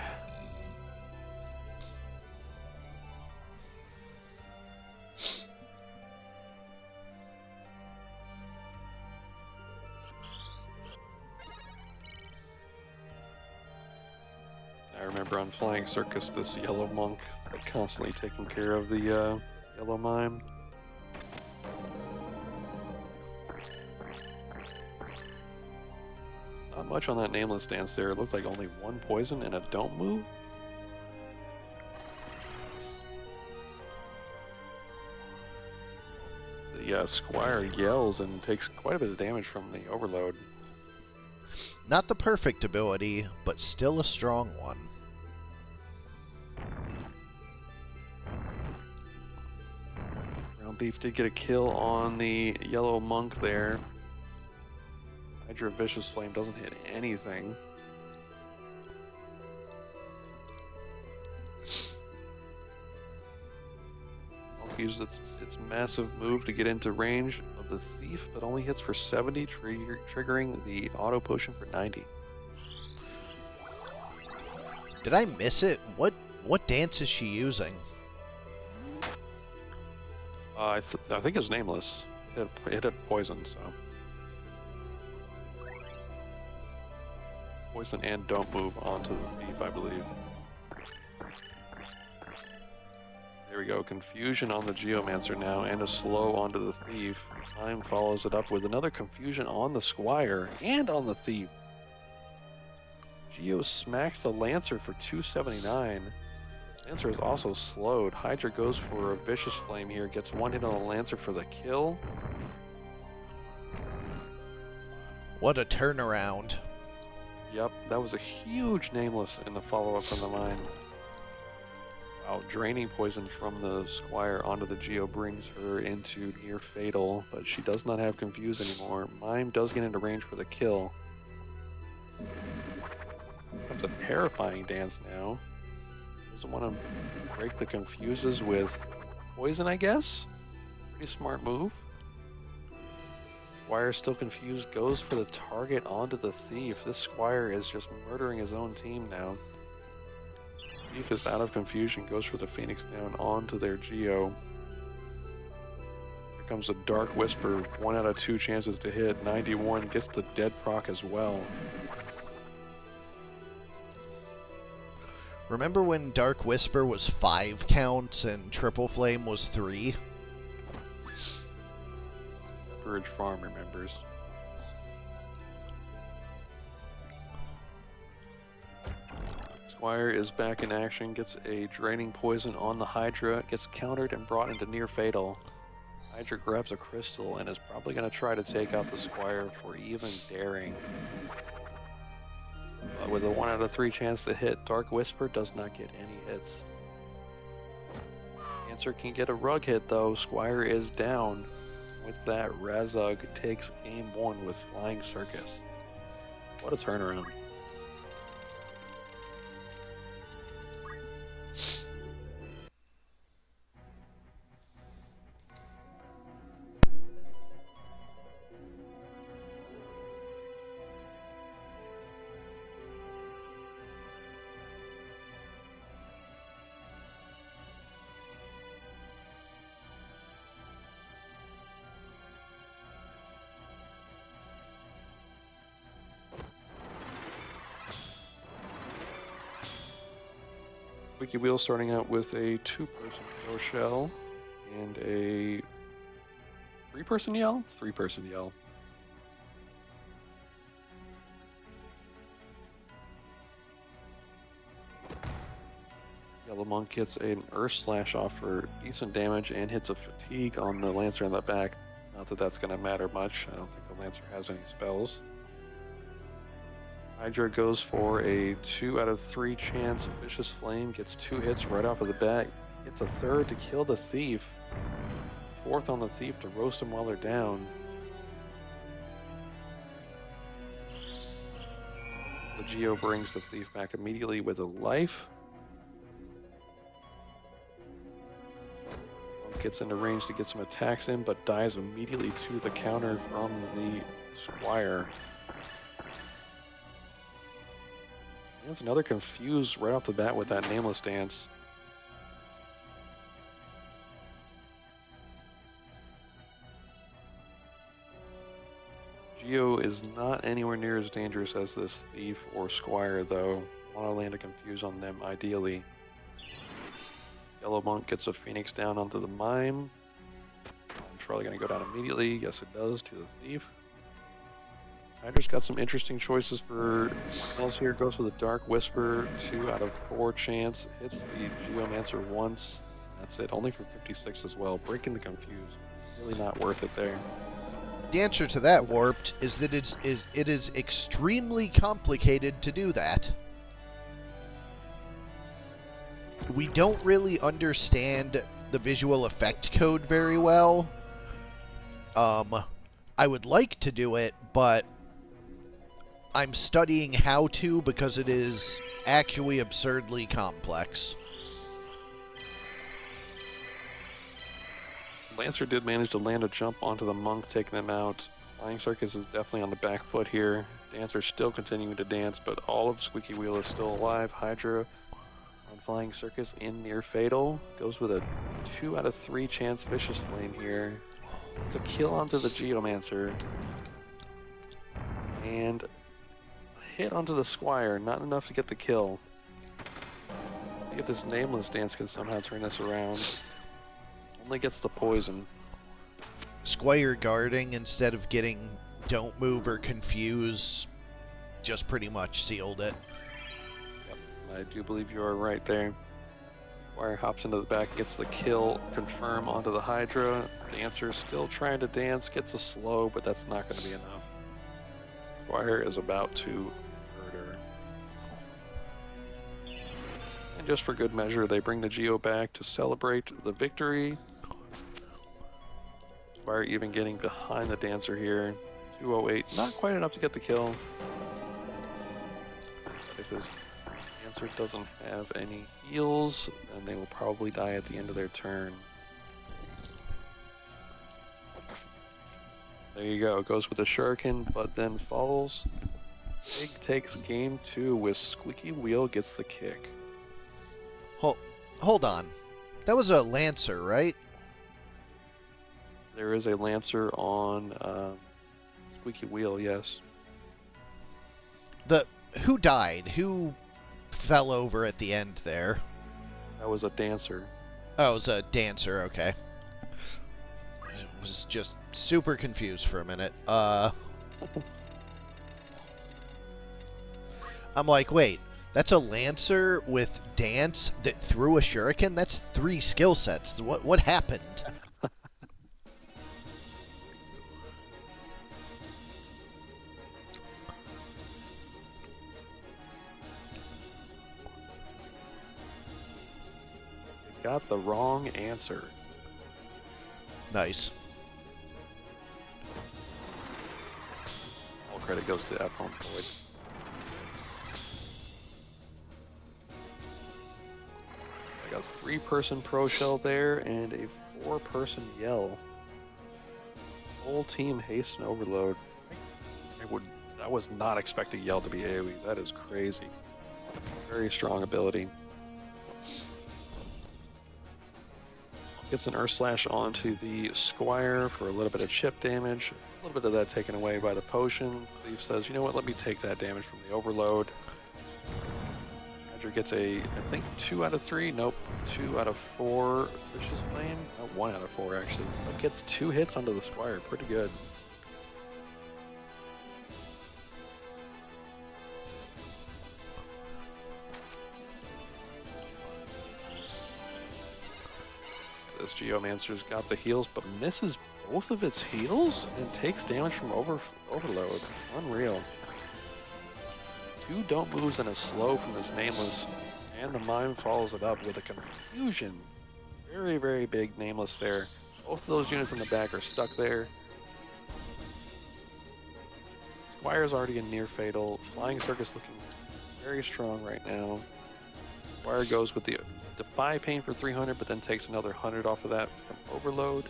I remember on Flying Circus, this yellow monk constantly taking care of the yellow mime. Not much on that nameless dance there. It looked like only 1 poison and a don't move. The Squire yells and takes quite a bit of damage from the overload. Not the perfect ability, but still a strong one. Brown Thief did get a kill on the yellow monk there. Hydra Vicious Flame doesn't hit anything. Monk used its massive move to get into range of the Thief, but only hits for 70, triggering the auto potion for 90. Did I miss it? What dance is she using? I think it's nameless. It had poison, so. Poison and don't move onto the thief, I believe. There we go. Confusion on the Geomancer now, and a slow onto the thief. Time follows it up with another confusion on the Squire and on the thief. Geo smacks the Lancer for 279. Lancer is also slowed. Hydra goes for a Vicious Flame here, gets one hit on the Lancer for the kill. What a turnaround. Yep, that was a huge nameless in the follow-up from the mine. Wow, draining poison from the Squire onto the Geo brings her into near fatal, but she does not have Confuse anymore. Mime does get into range for the kill. Becomes a terrifying dance now. Doesn't want to break the Confuses with poison, I guess? Pretty smart move. Squire still confused, goes for the target onto the thief. This Squire is just murdering his own team now. Thief is out of confusion, goes for the Phoenix down onto their Geo. Here comes a Dark Whisper, 1 out of 2 chances to hit. 91 gets the dead proc as well. Remember when Dark Whisper was 5 counts and Triple Flame was 3? Courage Farm remembers. Squire is back in action, gets a draining poison on the Hydra, gets countered and brought into near fatal. Hydra grabs a crystal and is probably going to try to take out the Squire for even daring. But with a 1 out of 3 chance to hit, Dark Whisper does not get any hits. Answer can get a rug hit though. Squire is down. With that, Rrazzoug takes game 1 with Flying Circus. What a turnaround. Wiki Wheel starting out with a 2-person Yell Shell and a 3-person Yell? 3-person Yell. Yellow Monk gets an Earth Slash off for decent damage and hits a Fatigue on the Lancer in the back. Not that that's going to matter much. I don't think the Lancer has any spells. Hydra goes for a 2 out of 3 chance. Vicious Flame gets 2 hits right off of the bat. Gets a 3rd to kill the Thief. 4th on the Thief to roast him while they're down. The Geo brings the Thief back immediately with a life. Monk gets into range to get some attacks in, but dies immediately to the counter from the Squire. That's another confused right off the bat with that nameless dance. Geo is not anywhere near as dangerous as this Thief or Squire, though. Want to land a confuse on them, ideally. Yellow Monk gets a Phoenix down onto the Mime. It's probably going to go down immediately. Yes, it does, to the Thief. Hydra's got some interesting choices for spells here. Goes with a Dark Whisper, 2 out of 4 chance. Hits the Geomancer once. That's it. Only for 56 as well. Breaking the Confuse. Really not worth it there. The answer to that, Warped, is that it is extremely complicated to do that. We don't really understand the visual effect code very well. I would like to do it, but I'm studying how to because it is actually absurdly complex. Lancer did manage to land a jump onto the Monk, taking him out. Flying Circus is definitely on the back foot here. Dancer's still continuing to dance, but all of Squeaky Wheel is still alive. Hydra on Flying Circus in near fatal. Goes with a 2 out of 3 chance Vicious Flame here. It's a kill onto the Geomancer. And a hit onto the Squire, not enough to get the kill. See if this Nameless Dance can somehow turn this around. Only gets the poison. Squire guarding instead of getting don't move or confuse just pretty much sealed it. Yep, I do believe you are right there. Squire hops into the back, gets the kill, confirm onto the Hydra. Dancer still trying to dance, gets a slow, but that's not going to be enough. Squire is about to murder. And just for good measure, they bring the Geo back to celebrate the victory. Squire even getting behind the Dancer here. 208, not quite enough to get the kill. If his Dancer doesn't have any heals, then they will probably die at the end of their turn. There you go, goes with a Shuriken, but then falls. Big takes game 2 with Squeaky Wheel gets the kick. Hold on. That was a Lancer, right? There is a Lancer on Squeaky Wheel, yes. Who died? Who fell over at the end there? That was a Dancer. Oh, it was a Dancer, okay. I was just super confused for a minute. I'm like, wait, that's a Lancer with Dance that threw a Shuriken? That's 3 skill sets. What happened? Got the wrong answer. Nice. All credit goes to that home Floyd. I got a 3-person Pro Shell there and a 4-person Yell. Whole team haste and overload. I was not expecting Yell to be AoE. That is crazy. Very strong ability. Gets an Earth Slash onto the Squire for a little bit of chip damage. A little bit of that taken away by the potion. Cleve says, you know what, let me take that damage from the overload. Hydra gets I think 2 out of 3. Nope, 2 out of 4 Vicious Flame. 1 out of 4 actually. But gets 2 hits onto the Squire. Pretty good. This Geomancer's got the heals, but misses both of its heals and takes damage from overload. Unreal. 2 don't moves and a slow from this Nameless, and the Mime follows it up with a Confusion. Very, very big Nameless there. Both of those units in the back are stuck there. Squire's already in near fatal. Flying Circus looking very strong right now. Squire goes with the Defy Pain for 300, but then takes another 100 off of that from overload.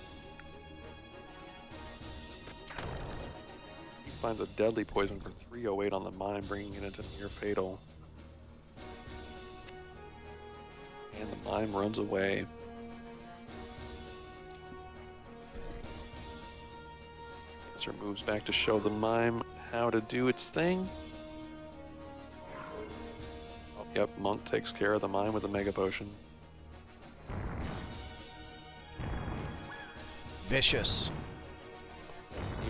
He finds a deadly poison for 308 on the Mime, bringing it into near fatal. And the Mime runs away. Dancer moves back to show the Mime how to do its thing. Yep, Monk takes care of the Mime with a Mega Potion. Vicious.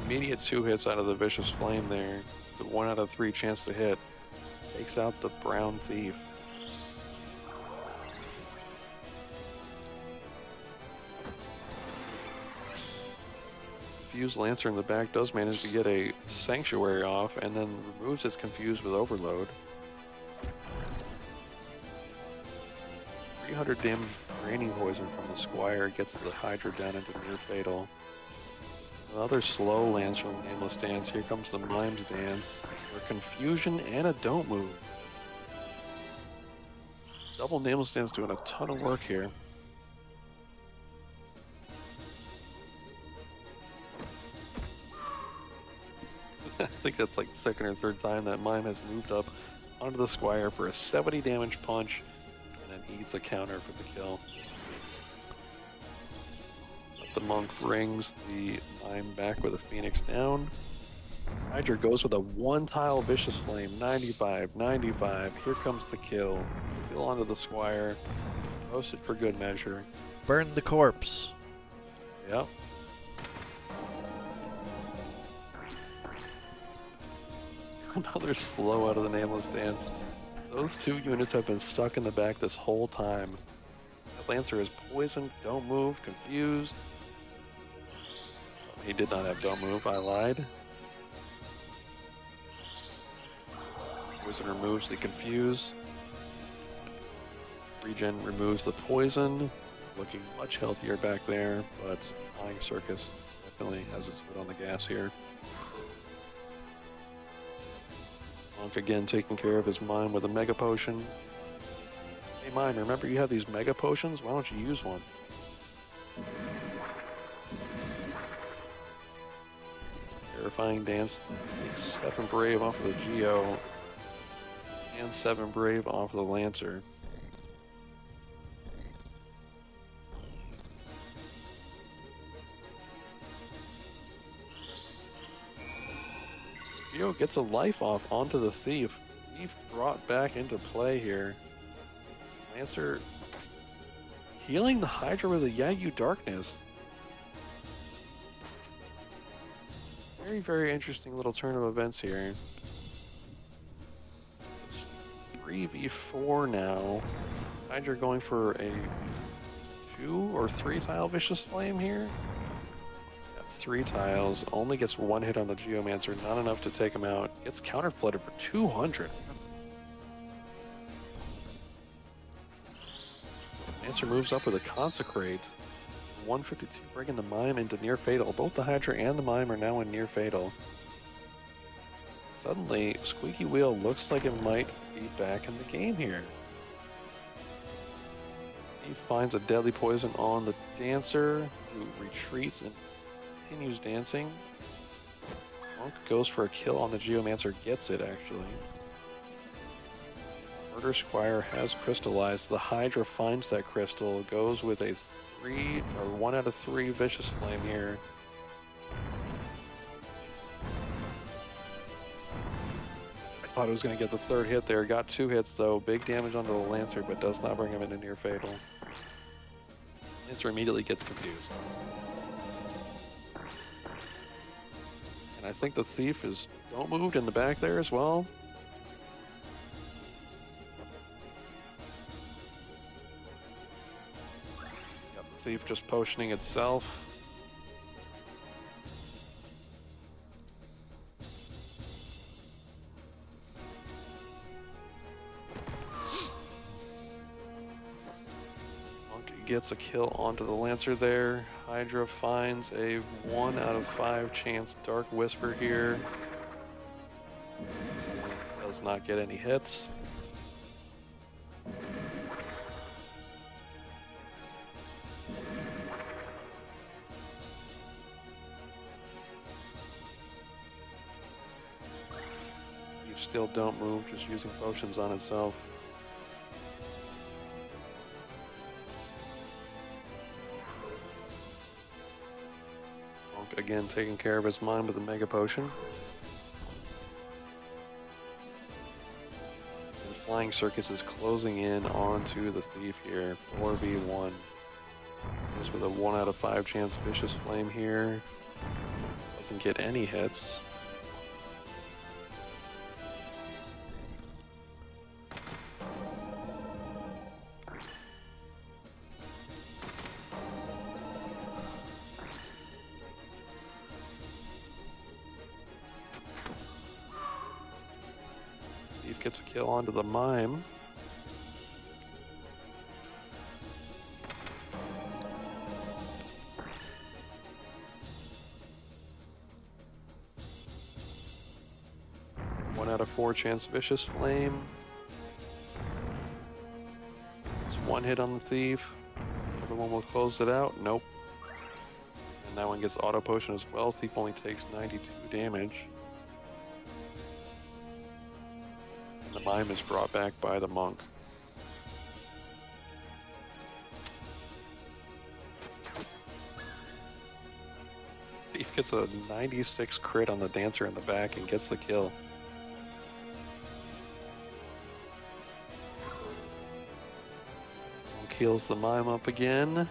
Immediate 2 hits out of the Vicious Flame there. The 1 out of 3 chance to hit. Takes out the Brown Thief. Fused Lancer in the back does manage to get a Sanctuary off and then removes its Confused with Overload. 300 damage draining poison from the Squire gets the Hydra down into near fatal. Another slow Lance from Nameless Dance. Here comes the Mime's Dance for Confusion and a Don't Move. Double Nameless Dance doing a ton of work here. I think that's like the second or third time that Mime has moved up onto the Squire for a 70 damage punch, and then eats a counter for the kill. But the Monk brings the Mime back with a Phoenix down. Hydra goes with a one-tile Vicious Flame, 95, 95. Here comes the kill. Kill onto the Squire. Roasted for good measure. Burn the corpse. Yep. Another slow out of the Nameless Dance. Those two units have been stuck in the back this whole time. The Lancer is poisoned, don't move, confused. He did not have don't move, I lied. Poison removes the confuse. Regen removes the poison. Looking much healthier back there, but Flying Circus definitely has its foot on the gas here. Monk again taking care of his Mime with a Mega Potion. Hey Mime, remember you have these Mega Potions? Why don't you use one? Terrifying Dance takes 7 Brave off of the Geo and 7 Brave off of the Lancer. Geo gets a life off onto the Thief. Thief brought back into play here. Lancer healing the Hydra with a Yayu Darkness. Very, very interesting little turn of events here. It's 3v4 now. Hydra going for a 2 or 3 tile Vicious Flame here. Got 3 tiles, only gets 1 hit on the Geomancer, not enough to take him out. Gets counter flooded for 200. Lancer moves up with a Consecrate. 152 bringing the Mime into near fatal. Both the Hydra and the Mime are now in near fatal. Suddenly, Squeaky Wheel looks like it might be back in the game here. He finds a deadly poison on the Dancer, who retreats and continues dancing. Monk goes for a kill on the Geomancer, gets it actually. Murder Squire has crystallized. The Hydra finds that crystal, goes with a 1 out of 3 Vicious Flame here. I thought it was going to get the 3rd hit there. Got 2 hits though. Big damage onto the Lancer, but does not bring him into near fatal. Lancer immediately gets confused. And I think the Thief is don't moved in the back there as well. Got the Thief just potioning itself. Gets a kill onto the Lancer there. Hydra finds a 1 out of 5 chance Dark Whisper here. Does not get any hits. You still don't move, just using potions on itself. Again, taking care of his Mime with a Mega Potion. And Flying Circus is closing in onto the Thief here. 4v1. Just with a 1 out of 5 chance Vicious Flame here. Doesn't get any hits. Gets a kill onto the Mime. One out of 4 chance Vicious Flame. It's 1 hit on the Thief. Other one will close it out. Nope. And that one gets auto potion as well. Thief only takes 92 damage. The mime is brought back by the monk. Thief gets a 96 crit on the dancer in the back and gets the kill. Monk heals the mime up again.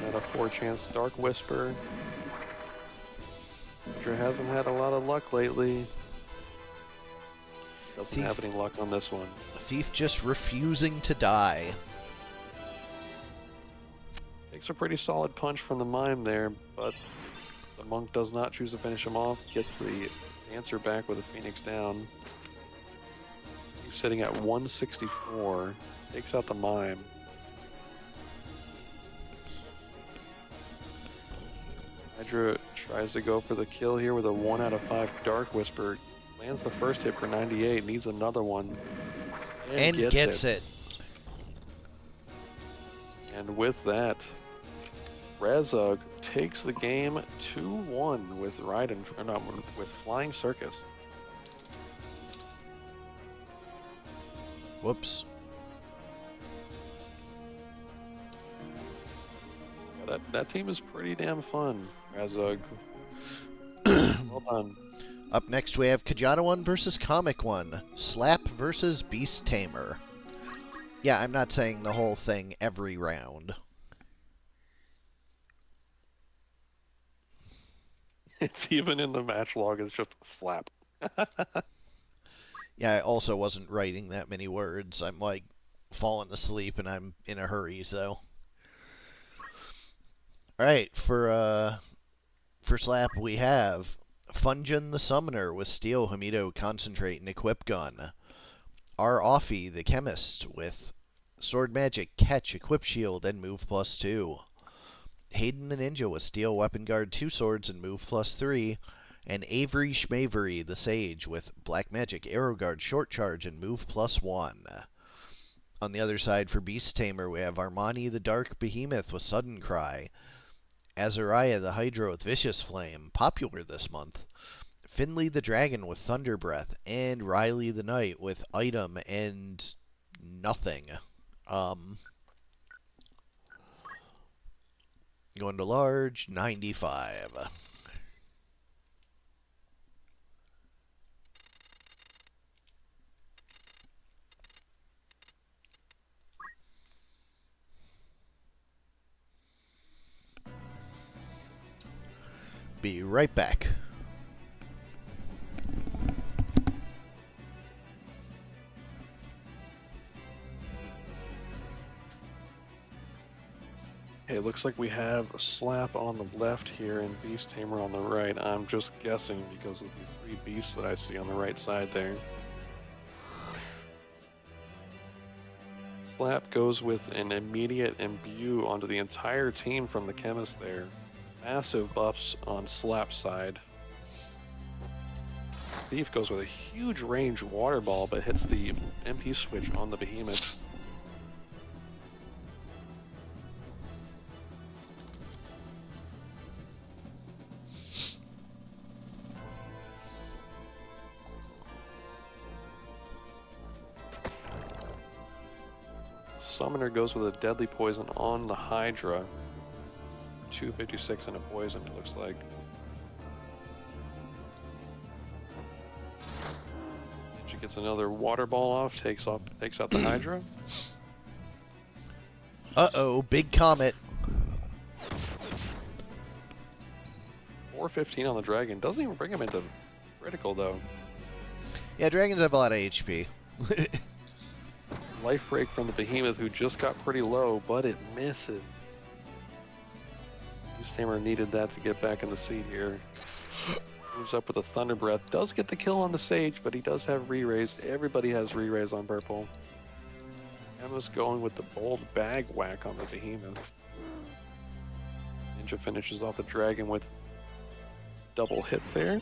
At a 4 chance Dark Whisper. Sure hasn't had a lot of luck lately. Doesn't have any luck on this one. Thief just refusing to die. Takes a pretty solid punch from the mime there, but the monk does not choose to finish him off. Gets the dancer back with a phoenix down. He's sitting at 164. Takes out the mime. Hydra tries to go for the kill here with a 1 out of 5 Dark Whisper. Lands the first hit for 98, needs another one. And gets it. And with that, Rrazzoug takes the game 2-1 with with Flying Circus. Whoops. Yeah, that team is pretty damn fun, Rrazzoug. Well done. Up next, we have Kjata 1 versus Comic 1. Slap versus Beast Tamer. Yeah, I'm not saying the whole thing every round. It's even in the match log, it's just a slap. Yeah, I also wasn't writing that many words. I'm, like, falling asleep and I'm in a hurry, so... Alright, for Slap, we have Funjin the Summoner with Steel, Hamido, Concentrate, and Equip Gun. R. Offie the Chemist with Sword Magic, Catch, Equip Shield, and Move +2. Hayden the Ninja with Steel, Weapon Guard, 2 Swords, and Move +3. And Avery Schmavery the Sage with Black Magic, Arrow Guard, Short Charge, and Move +1. On the other side, for Beast Tamer, we have Armani the Dark Behemoth with Sudden Cry. Azariah the Hydra with Vicious Flame, popular this month. Finley the Dragon with Thunder Breath, and Riley the Knight with Item and nothing. Going to large, 95. Be right back. Okay, it looks like we have a Slap on the left here and Beast Tamer on the right. I'm just guessing because of the 3 beasts that I see on the right side there. Slap goes with an immediate imbue onto the entire team from the Chemist there. Massive buffs on Slap's side. Thief goes with a huge range water ball but hits the MP switch on the Behemoth. Summoner goes with a deadly poison on the Hydra. 256 and a poison, it looks like. She gets another water ball off, takes out the Hydra. Uh-oh, big comet. 415 on the dragon. Doesn't even bring him into critical, though. Yeah, dragons have a lot of HP. Life break from the Behemoth, who just got pretty low, but it misses. Beast Tamer needed that to get back in the seat here. Moves up with a Thunder Breath. Does get the kill on the Sage, but he does have re-raise. Everybody has re-raise on purple. Emma's going with the bold bag whack on the Behemoth. Ninja finishes off the dragon with double hit there.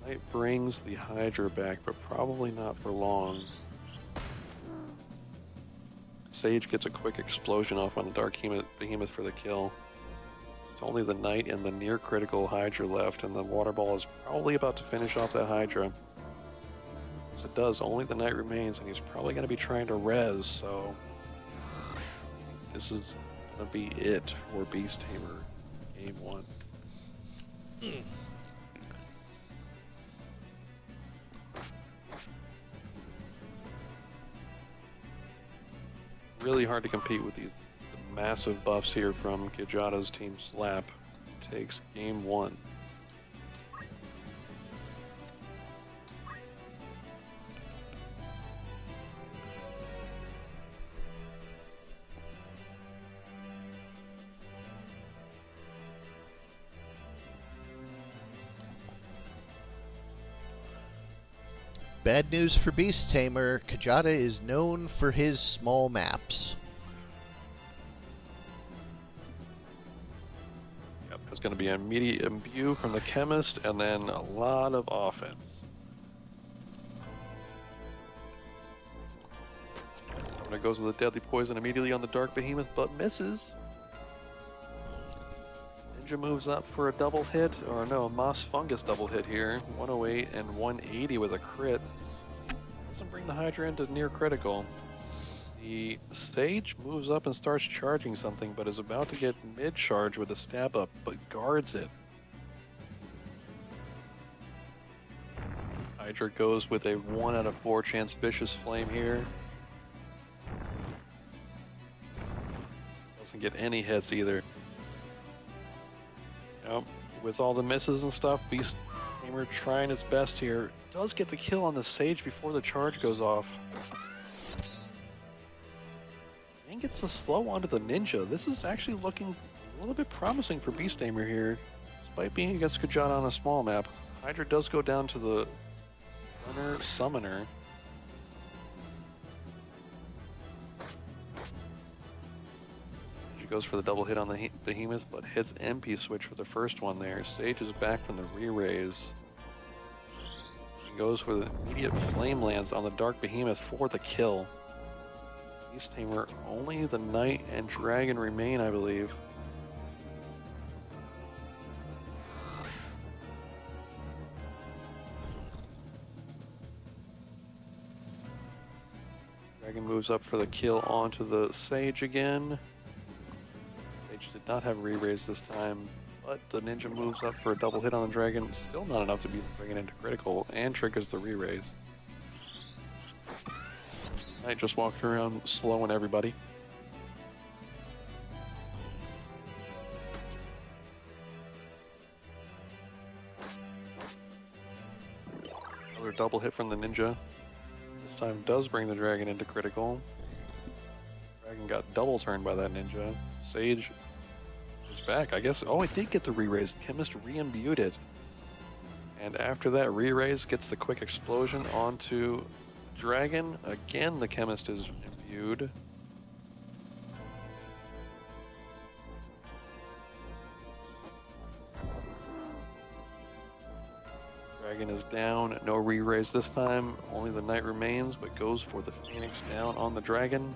Might brings the Hydra back, but probably not for long. Sage gets a quick explosion off on the Dark Behemoth for the kill. It's only the Knight and the near critical Hydra left, and the Water Ball is probably about to finish off that Hydra. As it does, only the Knight remains, and he's probably going to be trying to res, so this is going to be it for Beast Tamer Game 1. Really hard to compete with the massive buffs here from Kjata's team Slap. Takes Game 1. Bad news for Beast Tamer. Kjata is known for his small maps. Yep, it's going to be an immediate imbue from the Chemist, and then a lot of offense. It goes with a Deadly Poison immediately on the Dark Behemoth, but misses. Ninja moves up for a double hit, or no, a Moss Fungus double hit here. 108 and 180 with a crit. Doesn't bring the Hydra into near critical. The Sage moves up and starts charging something, but is about to get mid-charge with a stab up, but guards it. Hydra goes with a 1 out of 4 chance Vicious Flame here. Doesn't get any hits either. Yep. With all the misses and stuff, Beast Tamer trying his best here. Does get the kill on the Sage before the charge goes off. And gets the slow onto the Ninja. This is actually looking a little bit promising for Beast Tamer here. Despite being against Kjata on a small map, Hydra does go down to the Runner Summoner. Goes for the double hit on the Behemoth, but hits MP switch for the first one there. Sage is back from the re-raise. He goes for the immediate flame lance on the Dark Behemoth for the kill. Beast Tamer, only the Knight and Dragon remain, I believe. Dragon moves up for the kill onto the Sage again. Did not have re-raise this time, but the Ninja moves up for a double hit on the Dragon. Still not enough to bring it into critical, and triggers the re-raise. Knight just walked around slowing everybody. Another double hit from the Ninja. This time does bring the Dragon into critical. Dragon got double turned by that Ninja. Sage is back, I guess. Oh, it did get the re-raise. The Chemist re-imbued it. And after that re-raise, gets the quick explosion onto Dragon. Again, the Chemist is imbued. Dragon is down. No re-raise this time. Only the Knight remains, but goes for the Phoenix down on the Dragon.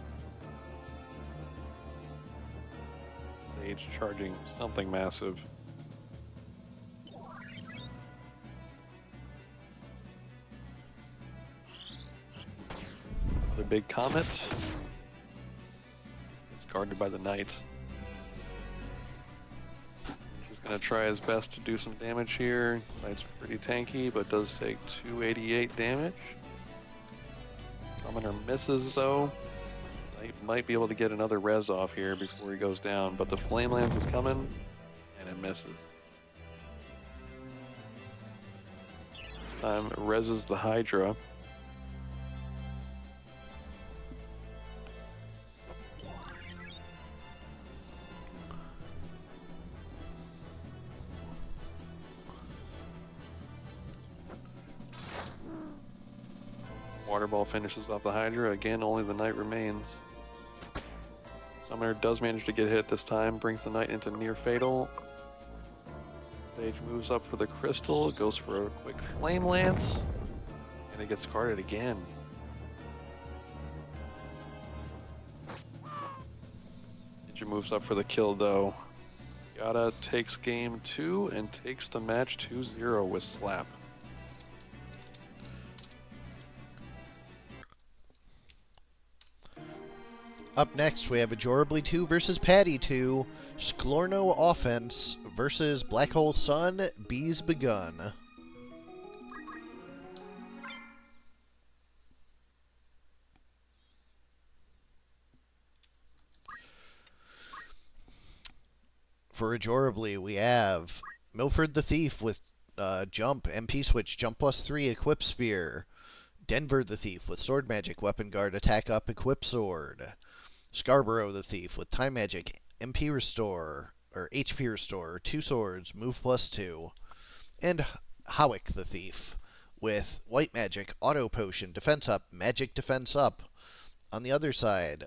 Sage charging something massive. Another big comet. It's guarded by the Knight. He's going to try his best to do some damage here. Knight's pretty tanky, but does take 288 damage. Summoner misses though. He might be able to get another res off here before he goes down, but the Flame Lance is coming, and it misses. This time, it reses the Hydra. Water Ball finishes off the Hydra. Again, only the Knight remains. Summoner does manage to get hit this time, brings the Knight into near fatal. Sage moves up for the crystal, goes for a quick Flame Lance, and it gets carded again. moves up for the kill, though. Kjata takes game 2 and takes the match 2-0 with Slap. Up next, we have Ajorably 2 versus Paddy 2. Sklorno Offense versus Black Hole Sun. Bees Begun. For Ajorably, we have Milford the Thief with Jump, MP Switch, Jump +3, Equip Spear. Denver the Thief with Sword Magic, Weapon Guard, Attack Up, Equip Sword. Scarborough the Thief with Time Magic, MP Restore, or HP Restore, 2 swords, move +2. And Howick the Thief with White Magic, Auto Potion, Defense Up, Magic Defense Up. On the other side,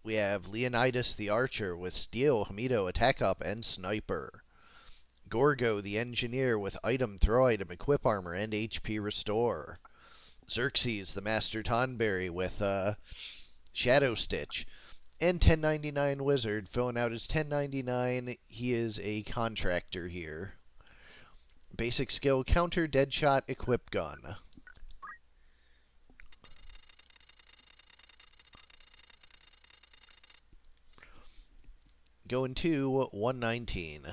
we have Leonidas the Archer with Steel, Hamido, Attack Up, and Sniper. Gorgo the Engineer with Item, Throw Item, Equip Armor, and HP Restore. Xerxes the Master Tonberry with Shadow Stitch. And 1099 Wizard filling out his 1099. He is a contractor here. Basic skill, Counter, Deadshot, Equip Gun. Going to 119.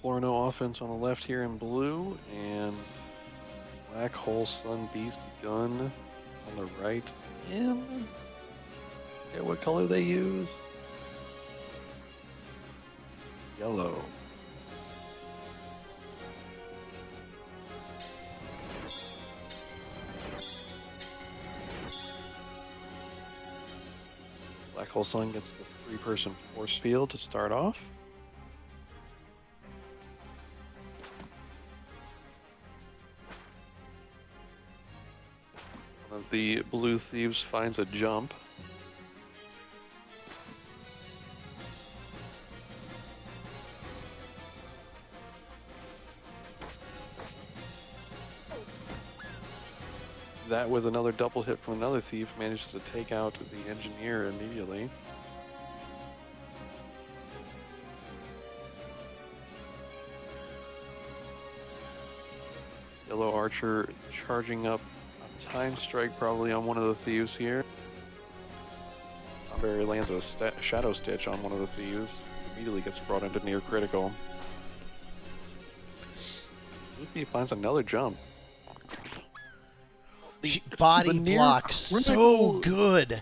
Sklorno Offense on the left here in blue, and Black Hole Sun Bees Begun on the right. And yeah, what color they use? Yellow. Black Hole Sun gets the 3-person force field to start off. One of the blue thieves finds a jump. That with another double hit from another thief manages to take out the engineer immediately. Yellow Archer charging up a time strike probably on one of the thieves here. Tonberry lands a Shadow Stitch on one of the thieves. Immediately gets brought into near critical. Blue thief finds another jump. Body block so good.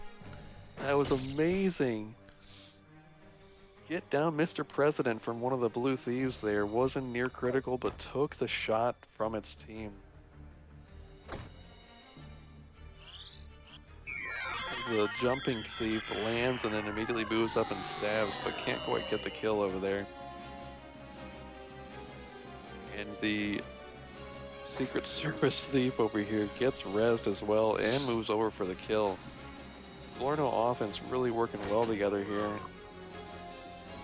That was amazing. Get down, Mr. President, from one of the blue thieves there. Wasn't near critical, but took the shot from its team. The jumping thief lands and then immediately moves up and stabs, but can't quite get the kill over there. And the Secret Service thief over here gets rezzed as well and moves over for the kill. Sklorno Offense really working well together here.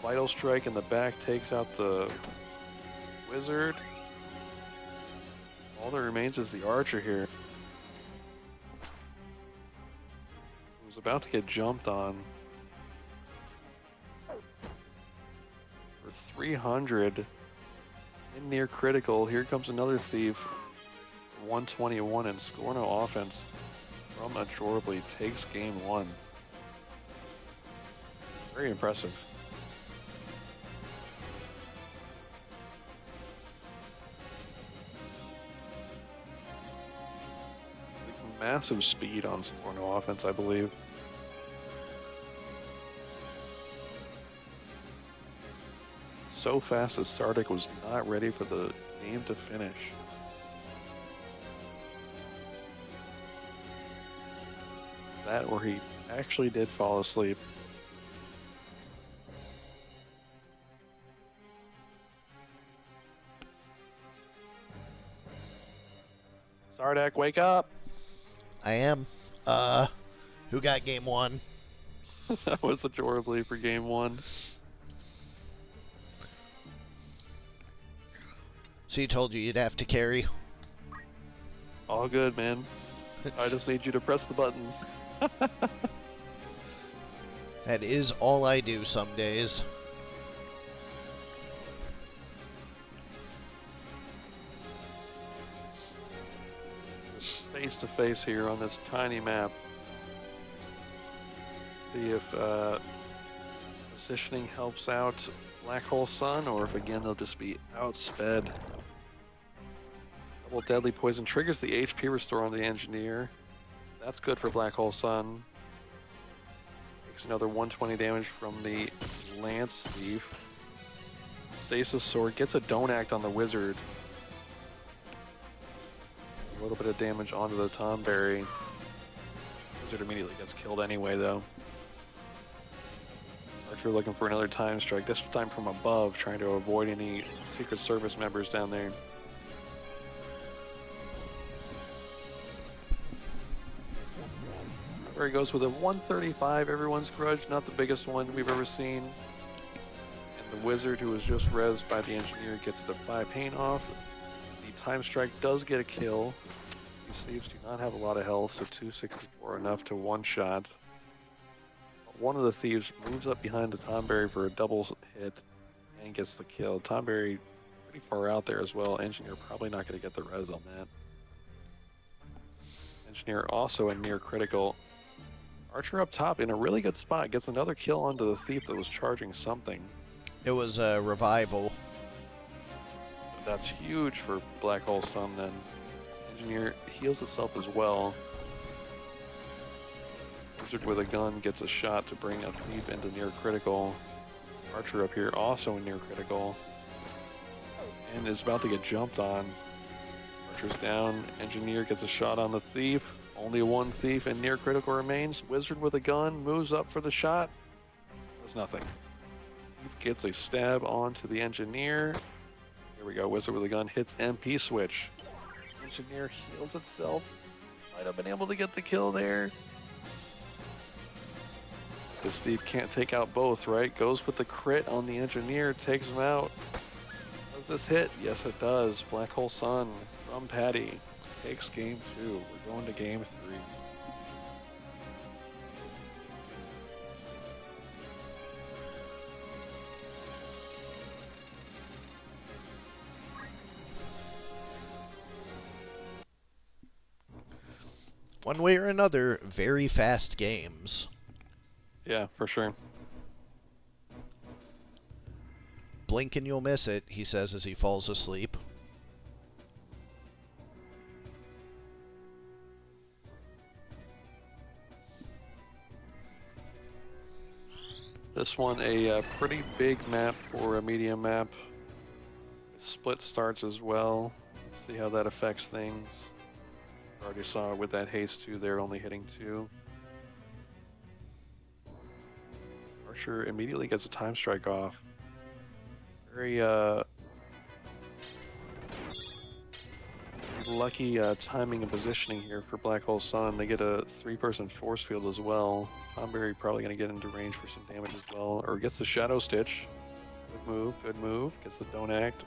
Vital Strike in the back takes out the Wizard. All that remains is the Archer here, who's about to get jumped on for 300 in near critical. Here comes another thief, 121, and Sklorno Offense from Ajorably takes game 1. Very impressive. Massive speed on Sklorno Offense, I believe. So fast that Sardek was not ready for the game to finish. That or he actually did fall asleep. Sardek, wake up! I am. Who got game one? That was Ajorably for game one. She told you you'd have to carry. All good, man. I just need you to press the buttons. That is all I do some days. Face to face here on this tiny map. See if positioning helps out Black Hole Sun, or if again they'll just be outsped. Double Deadly Poison triggers the HP restore on the Engineer. That's good for Black Hole Sun. Takes another 120 damage from the Lance Thief. Stasis Sword gets a Don't Act on the Wizard. A little bit of damage onto the Tomberry. Wizard immediately gets killed anyway, though. Archer looking for another time strike, this time from above, trying to avoid any Secret Service members down there. There he goes with a 135, everyone's grudge, not the biggest one we've ever seen. And the Wizard, who was just rezzed by the Engineer, gets the 5 pain off. The time strike does get a kill. These thieves do not have a lot of health, so 264 enough to one-shot. One of the thieves moves up behind the Tomberry for a double hit and gets the kill. Tomberry pretty far out there as well. Engineer probably not going to get the res on that. Engineer also a near critical. Archer up top in a really good spot, gets another kill onto the thief that was charging something. It was a revival. That's huge for Black Hole Sun then. Engineer heals itself as well. Wizard with a gun gets a shot to bring a thief into near critical. Archer up here also in near critical. And is about to get jumped on. Archer's down. Engineer gets a shot on the thief. Only one thief and near critical remains. Wizard with a gun moves up for the shot. Does nothing. Thief gets a stab onto the Engineer. Here we go. Wizard with a gun hits MP switch. Engineer heals itself. Might have been able to get the kill there. This thief can't take out both, right? Goes with the crit on the Engineer, takes him out. Does this hit? Yes, it does. Black Hole Sun from Paddy takes game 2. We're going to game 3. One way or another, very fast games. Yeah, for sure. Blink and you'll miss it, he says as he falls asleep. This one a pretty big map for a medium map. Split starts as well. Let's see how that affects things. Already saw it with that haste 2 there, only hitting 2. Archer immediately gets a time strike off. Very lucky timing and positioning here for Black Hole Sun. They get a 3-person force field as well. Tomberry probably going to get into range for some damage as well. Or gets the Shadow Stitch. Good move, good move. Gets the Don't Act.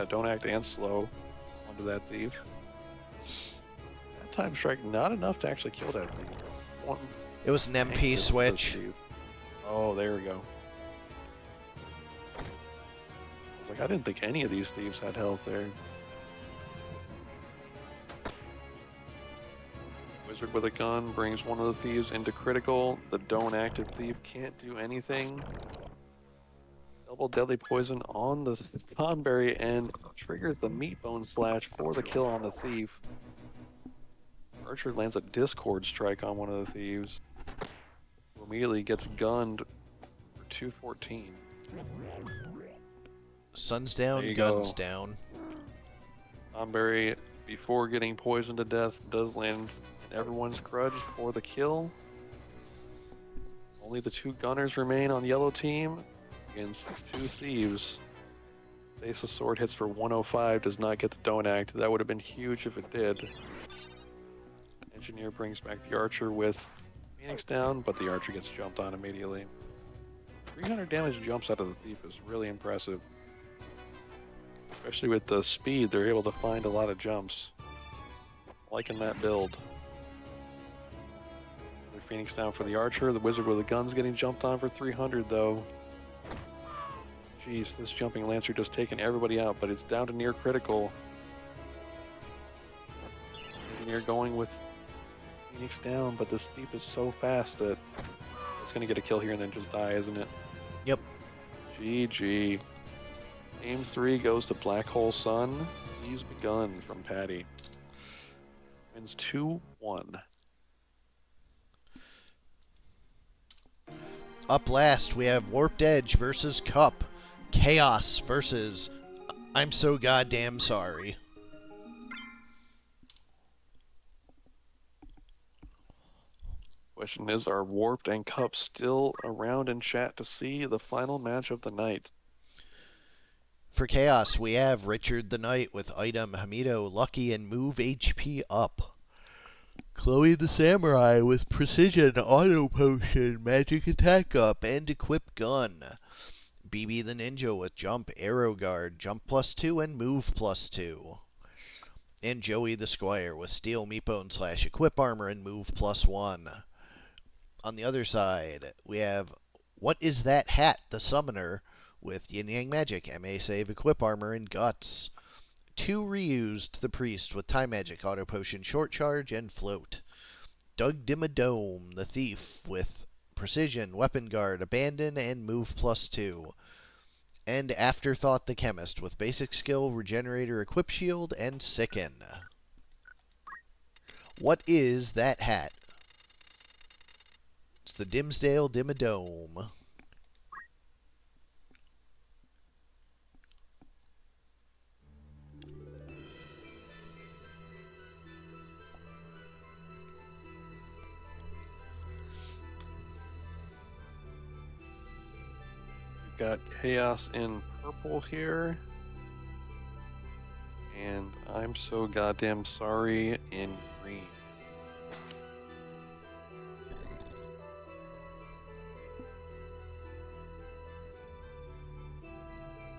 Don't Act and slow onto that thief. That time strike, not enough to actually kill that thief. It was an MP switch. Oh, there we go. I was like, I didn't think any of these thieves had health there. Wizard with a gun brings one of the thieves into critical. The Don't Active thief can't do anything. Double Deadly Poison on the Tomberry and triggers the Meat Bone Slash for the kill on the thief. Archer lands a Discord Strike on one of the thieves, who immediately gets gunned for 214. Sun's down, guns down. Tomberry, before getting poisoned to death, does land everyone's grudge for the kill. Only the 2 gunners remain on yellow team against 2 thieves. Ace of Sword hits for 105, does not get the Don't Act. That would have been huge if it did. Engineer brings back the Archer with Phoenix down, but the Archer gets jumped on immediately. 300 damage jumps out of the Thief is really impressive. Especially with the speed, they're able to find a lot of jumps. Liking that build. Another Phoenix down for the Archer. The Wizard with the gun's getting jumped on for 300 though. Jeez, this jumping Lancer just taking everybody out, but it's down to near critical. Engineer going with Phoenix down, but this Thief is so fast that it's going to get a kill here and then just die, isn't it? Yep. GG. Game 3 goes to Black Hole Sun. He's begun from Paddy. Wins 2-1. Up last, we have WarpedEdge versus Cup. Chaos versus I'm So Goddamn Sorry. Question is, are Warped and Cup still around in chat to see the final match of the night? For Chaos, we have Richard the Knight with item Hamido, Lucky, and Move HP up. Chloe the Samurai with Precision, Auto Potion, Magic Attack up, and Equip Gun. BB the Ninja with Jump, Arrow Guard, Jump +2, and Move +2. And Joey the Squire with Steel Meatbone / Equip Armor and Move +1. On the other side, we have What Is That Hat the Summoner with Yin Yang Magic, MA Save, Equip Armor, and Guts. 2 reused the Priest with Time Magic, Auto Potion, Short Charge, and Float. Doug Dimmadome the Thief with Precision, Weapon Guard, Abandon, and Move +2. And Afterthought the Chemist with Basic Skill, Regenerator, Equip Shield, and Sicken. What is that hat? It's the Dimsdale Dimmadome. Got Chaos in purple here. And I'm So Goddamn Sorry in green.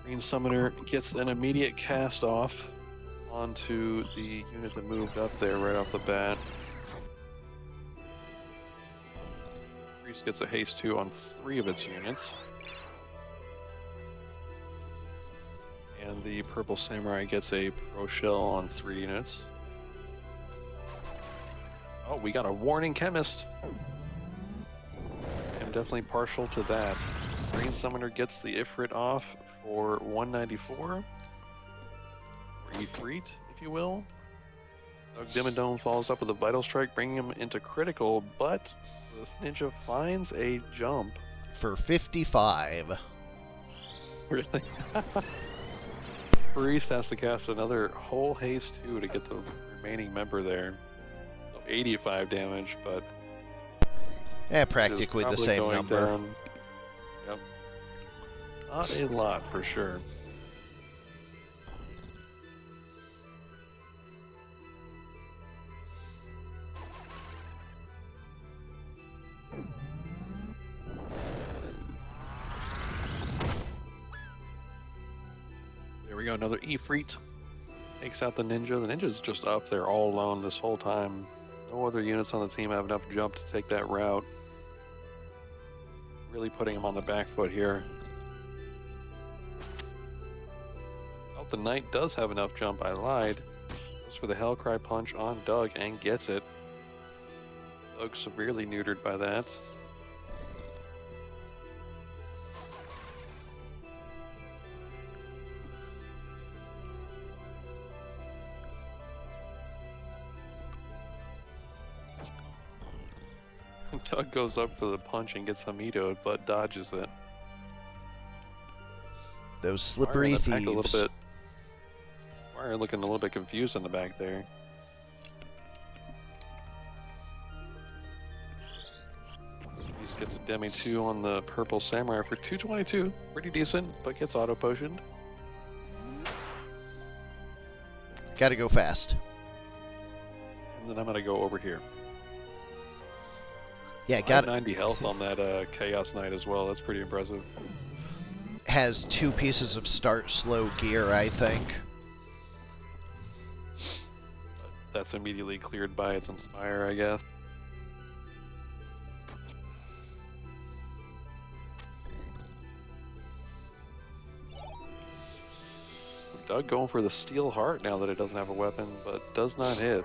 Green Summoner gets an immediate cast off onto the unit that moved up there right off the bat. Priest gets a haste 2 on 3 of its units. And the Purple Samurai gets a Pro Shell on 3 units. Oh, we got a Warning Chemist. I'm definitely partial to that. Green Summoner gets the Ifrit off for 194. Or Ifrit, if you will. Doug Dimmadome follows up with a Vital Strike, bringing him into critical, but the Ninja finds a jump. For 55. Really? Priest has to cast another whole haste 2 to get the remaining member there. So 85 damage, but Practically the same number. Down. Yep. Not a lot for sure. There we go, another Ifrit. Takes out the Ninja. The Ninja's just up there all alone this whole time. No other units on the team have enough jump to take that route. Really putting him on the back foot here. Oh, the Knight does have enough jump, I lied. Goes for the Hellcry punch on Doug and gets it. Doug severely neutered by that. Doug goes up for the punch and gets Hamido'd, but dodges it. Those slippery thieves. A little bit. Squire looking a little bit confused in the back there. He gets a Demi 2 on the Purple Samurai for 222. Pretty decent, but gets auto potioned. Gotta go fast. And then I'm going to go over here. Yeah, got it. 90 health on that Chaos Knight as well. That's pretty impressive. Has 2 pieces of start slow gear, I think. That's immediately cleared by its Inspire, I guess. Doug going for the Steel Heart now that it doesn't have a weapon, but does not hit.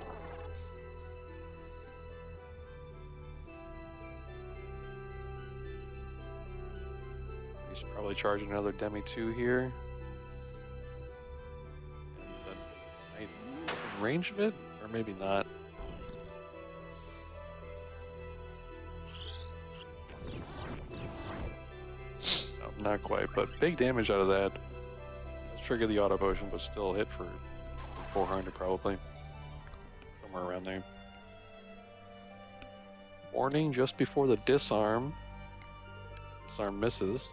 He's probably charging another Demi 2 here. And then in range of it? Or maybe not. No, not quite, but big damage out of that. Trigger the auto potion, but still hit for 400 probably. Somewhere around there. Warning just before the disarm. Disarm misses.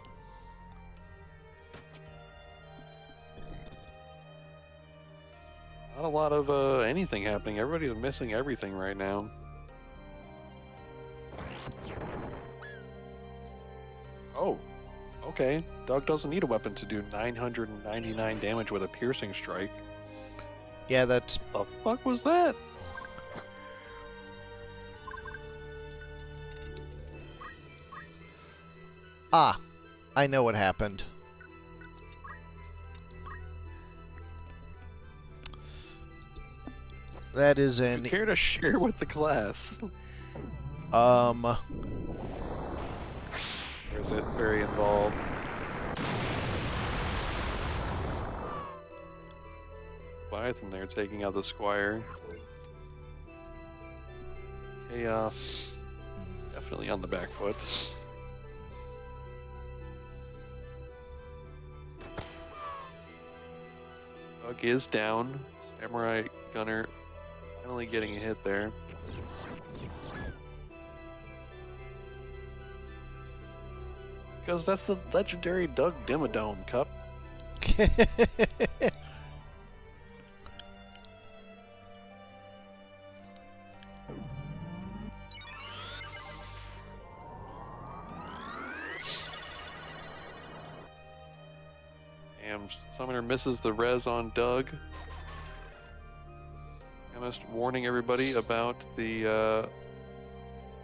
Not a lot of anything happening. Everybody's missing everything right now. Oh. Okay, Doug doesn't need a weapon to do 999 damage with a piercing strike. Yeah, that's... The fuck was that? Ah, I know what happened. That is an... Would you care to share with the class? Or is it very involved? Leviathan there taking out the Squire. Chaos. Definitely on the back foot. Doug is down. Samurai Gunner finally getting a hit there. Because that's the legendary Doug Dimmadome Cup. And Summoner misses the res on Doug. Chemist warning everybody about the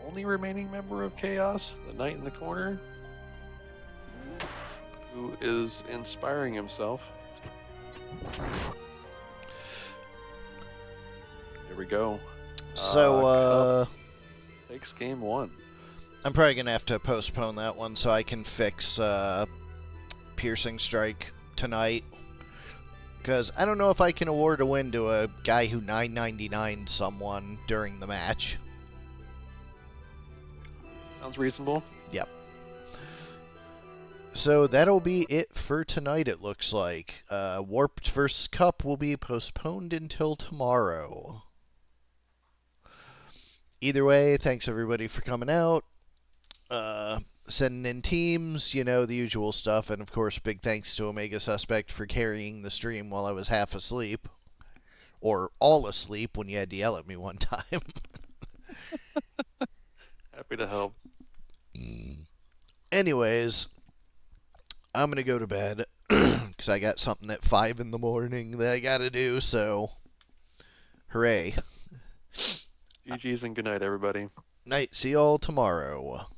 only remaining member of Chaos, the Knight in the corner, who is inspiring himself. Here we go. So, Takes game 1. I'm probably going to have to postpone that one so I can fix Piercing Strike tonight. Because I don't know if I can award a win to a guy who 999'd someone during the match. Sounds reasonable. Yep. So that'll be it for tonight, it looks like. Warped vs. Cup will be postponed until tomorrow. Either way, thanks everybody for coming out. Sending in teams, you know, the usual stuff. And of course, big thanks to Omegasuspekt for carrying the stream while I was half asleep. Or all asleep when you had to yell at me one time. Happy to help. Anyways, I'm going to go to bed because I got something at 5 in the morning that I got to do, so hooray. GG's and good night, everybody. Night. See y'all tomorrow.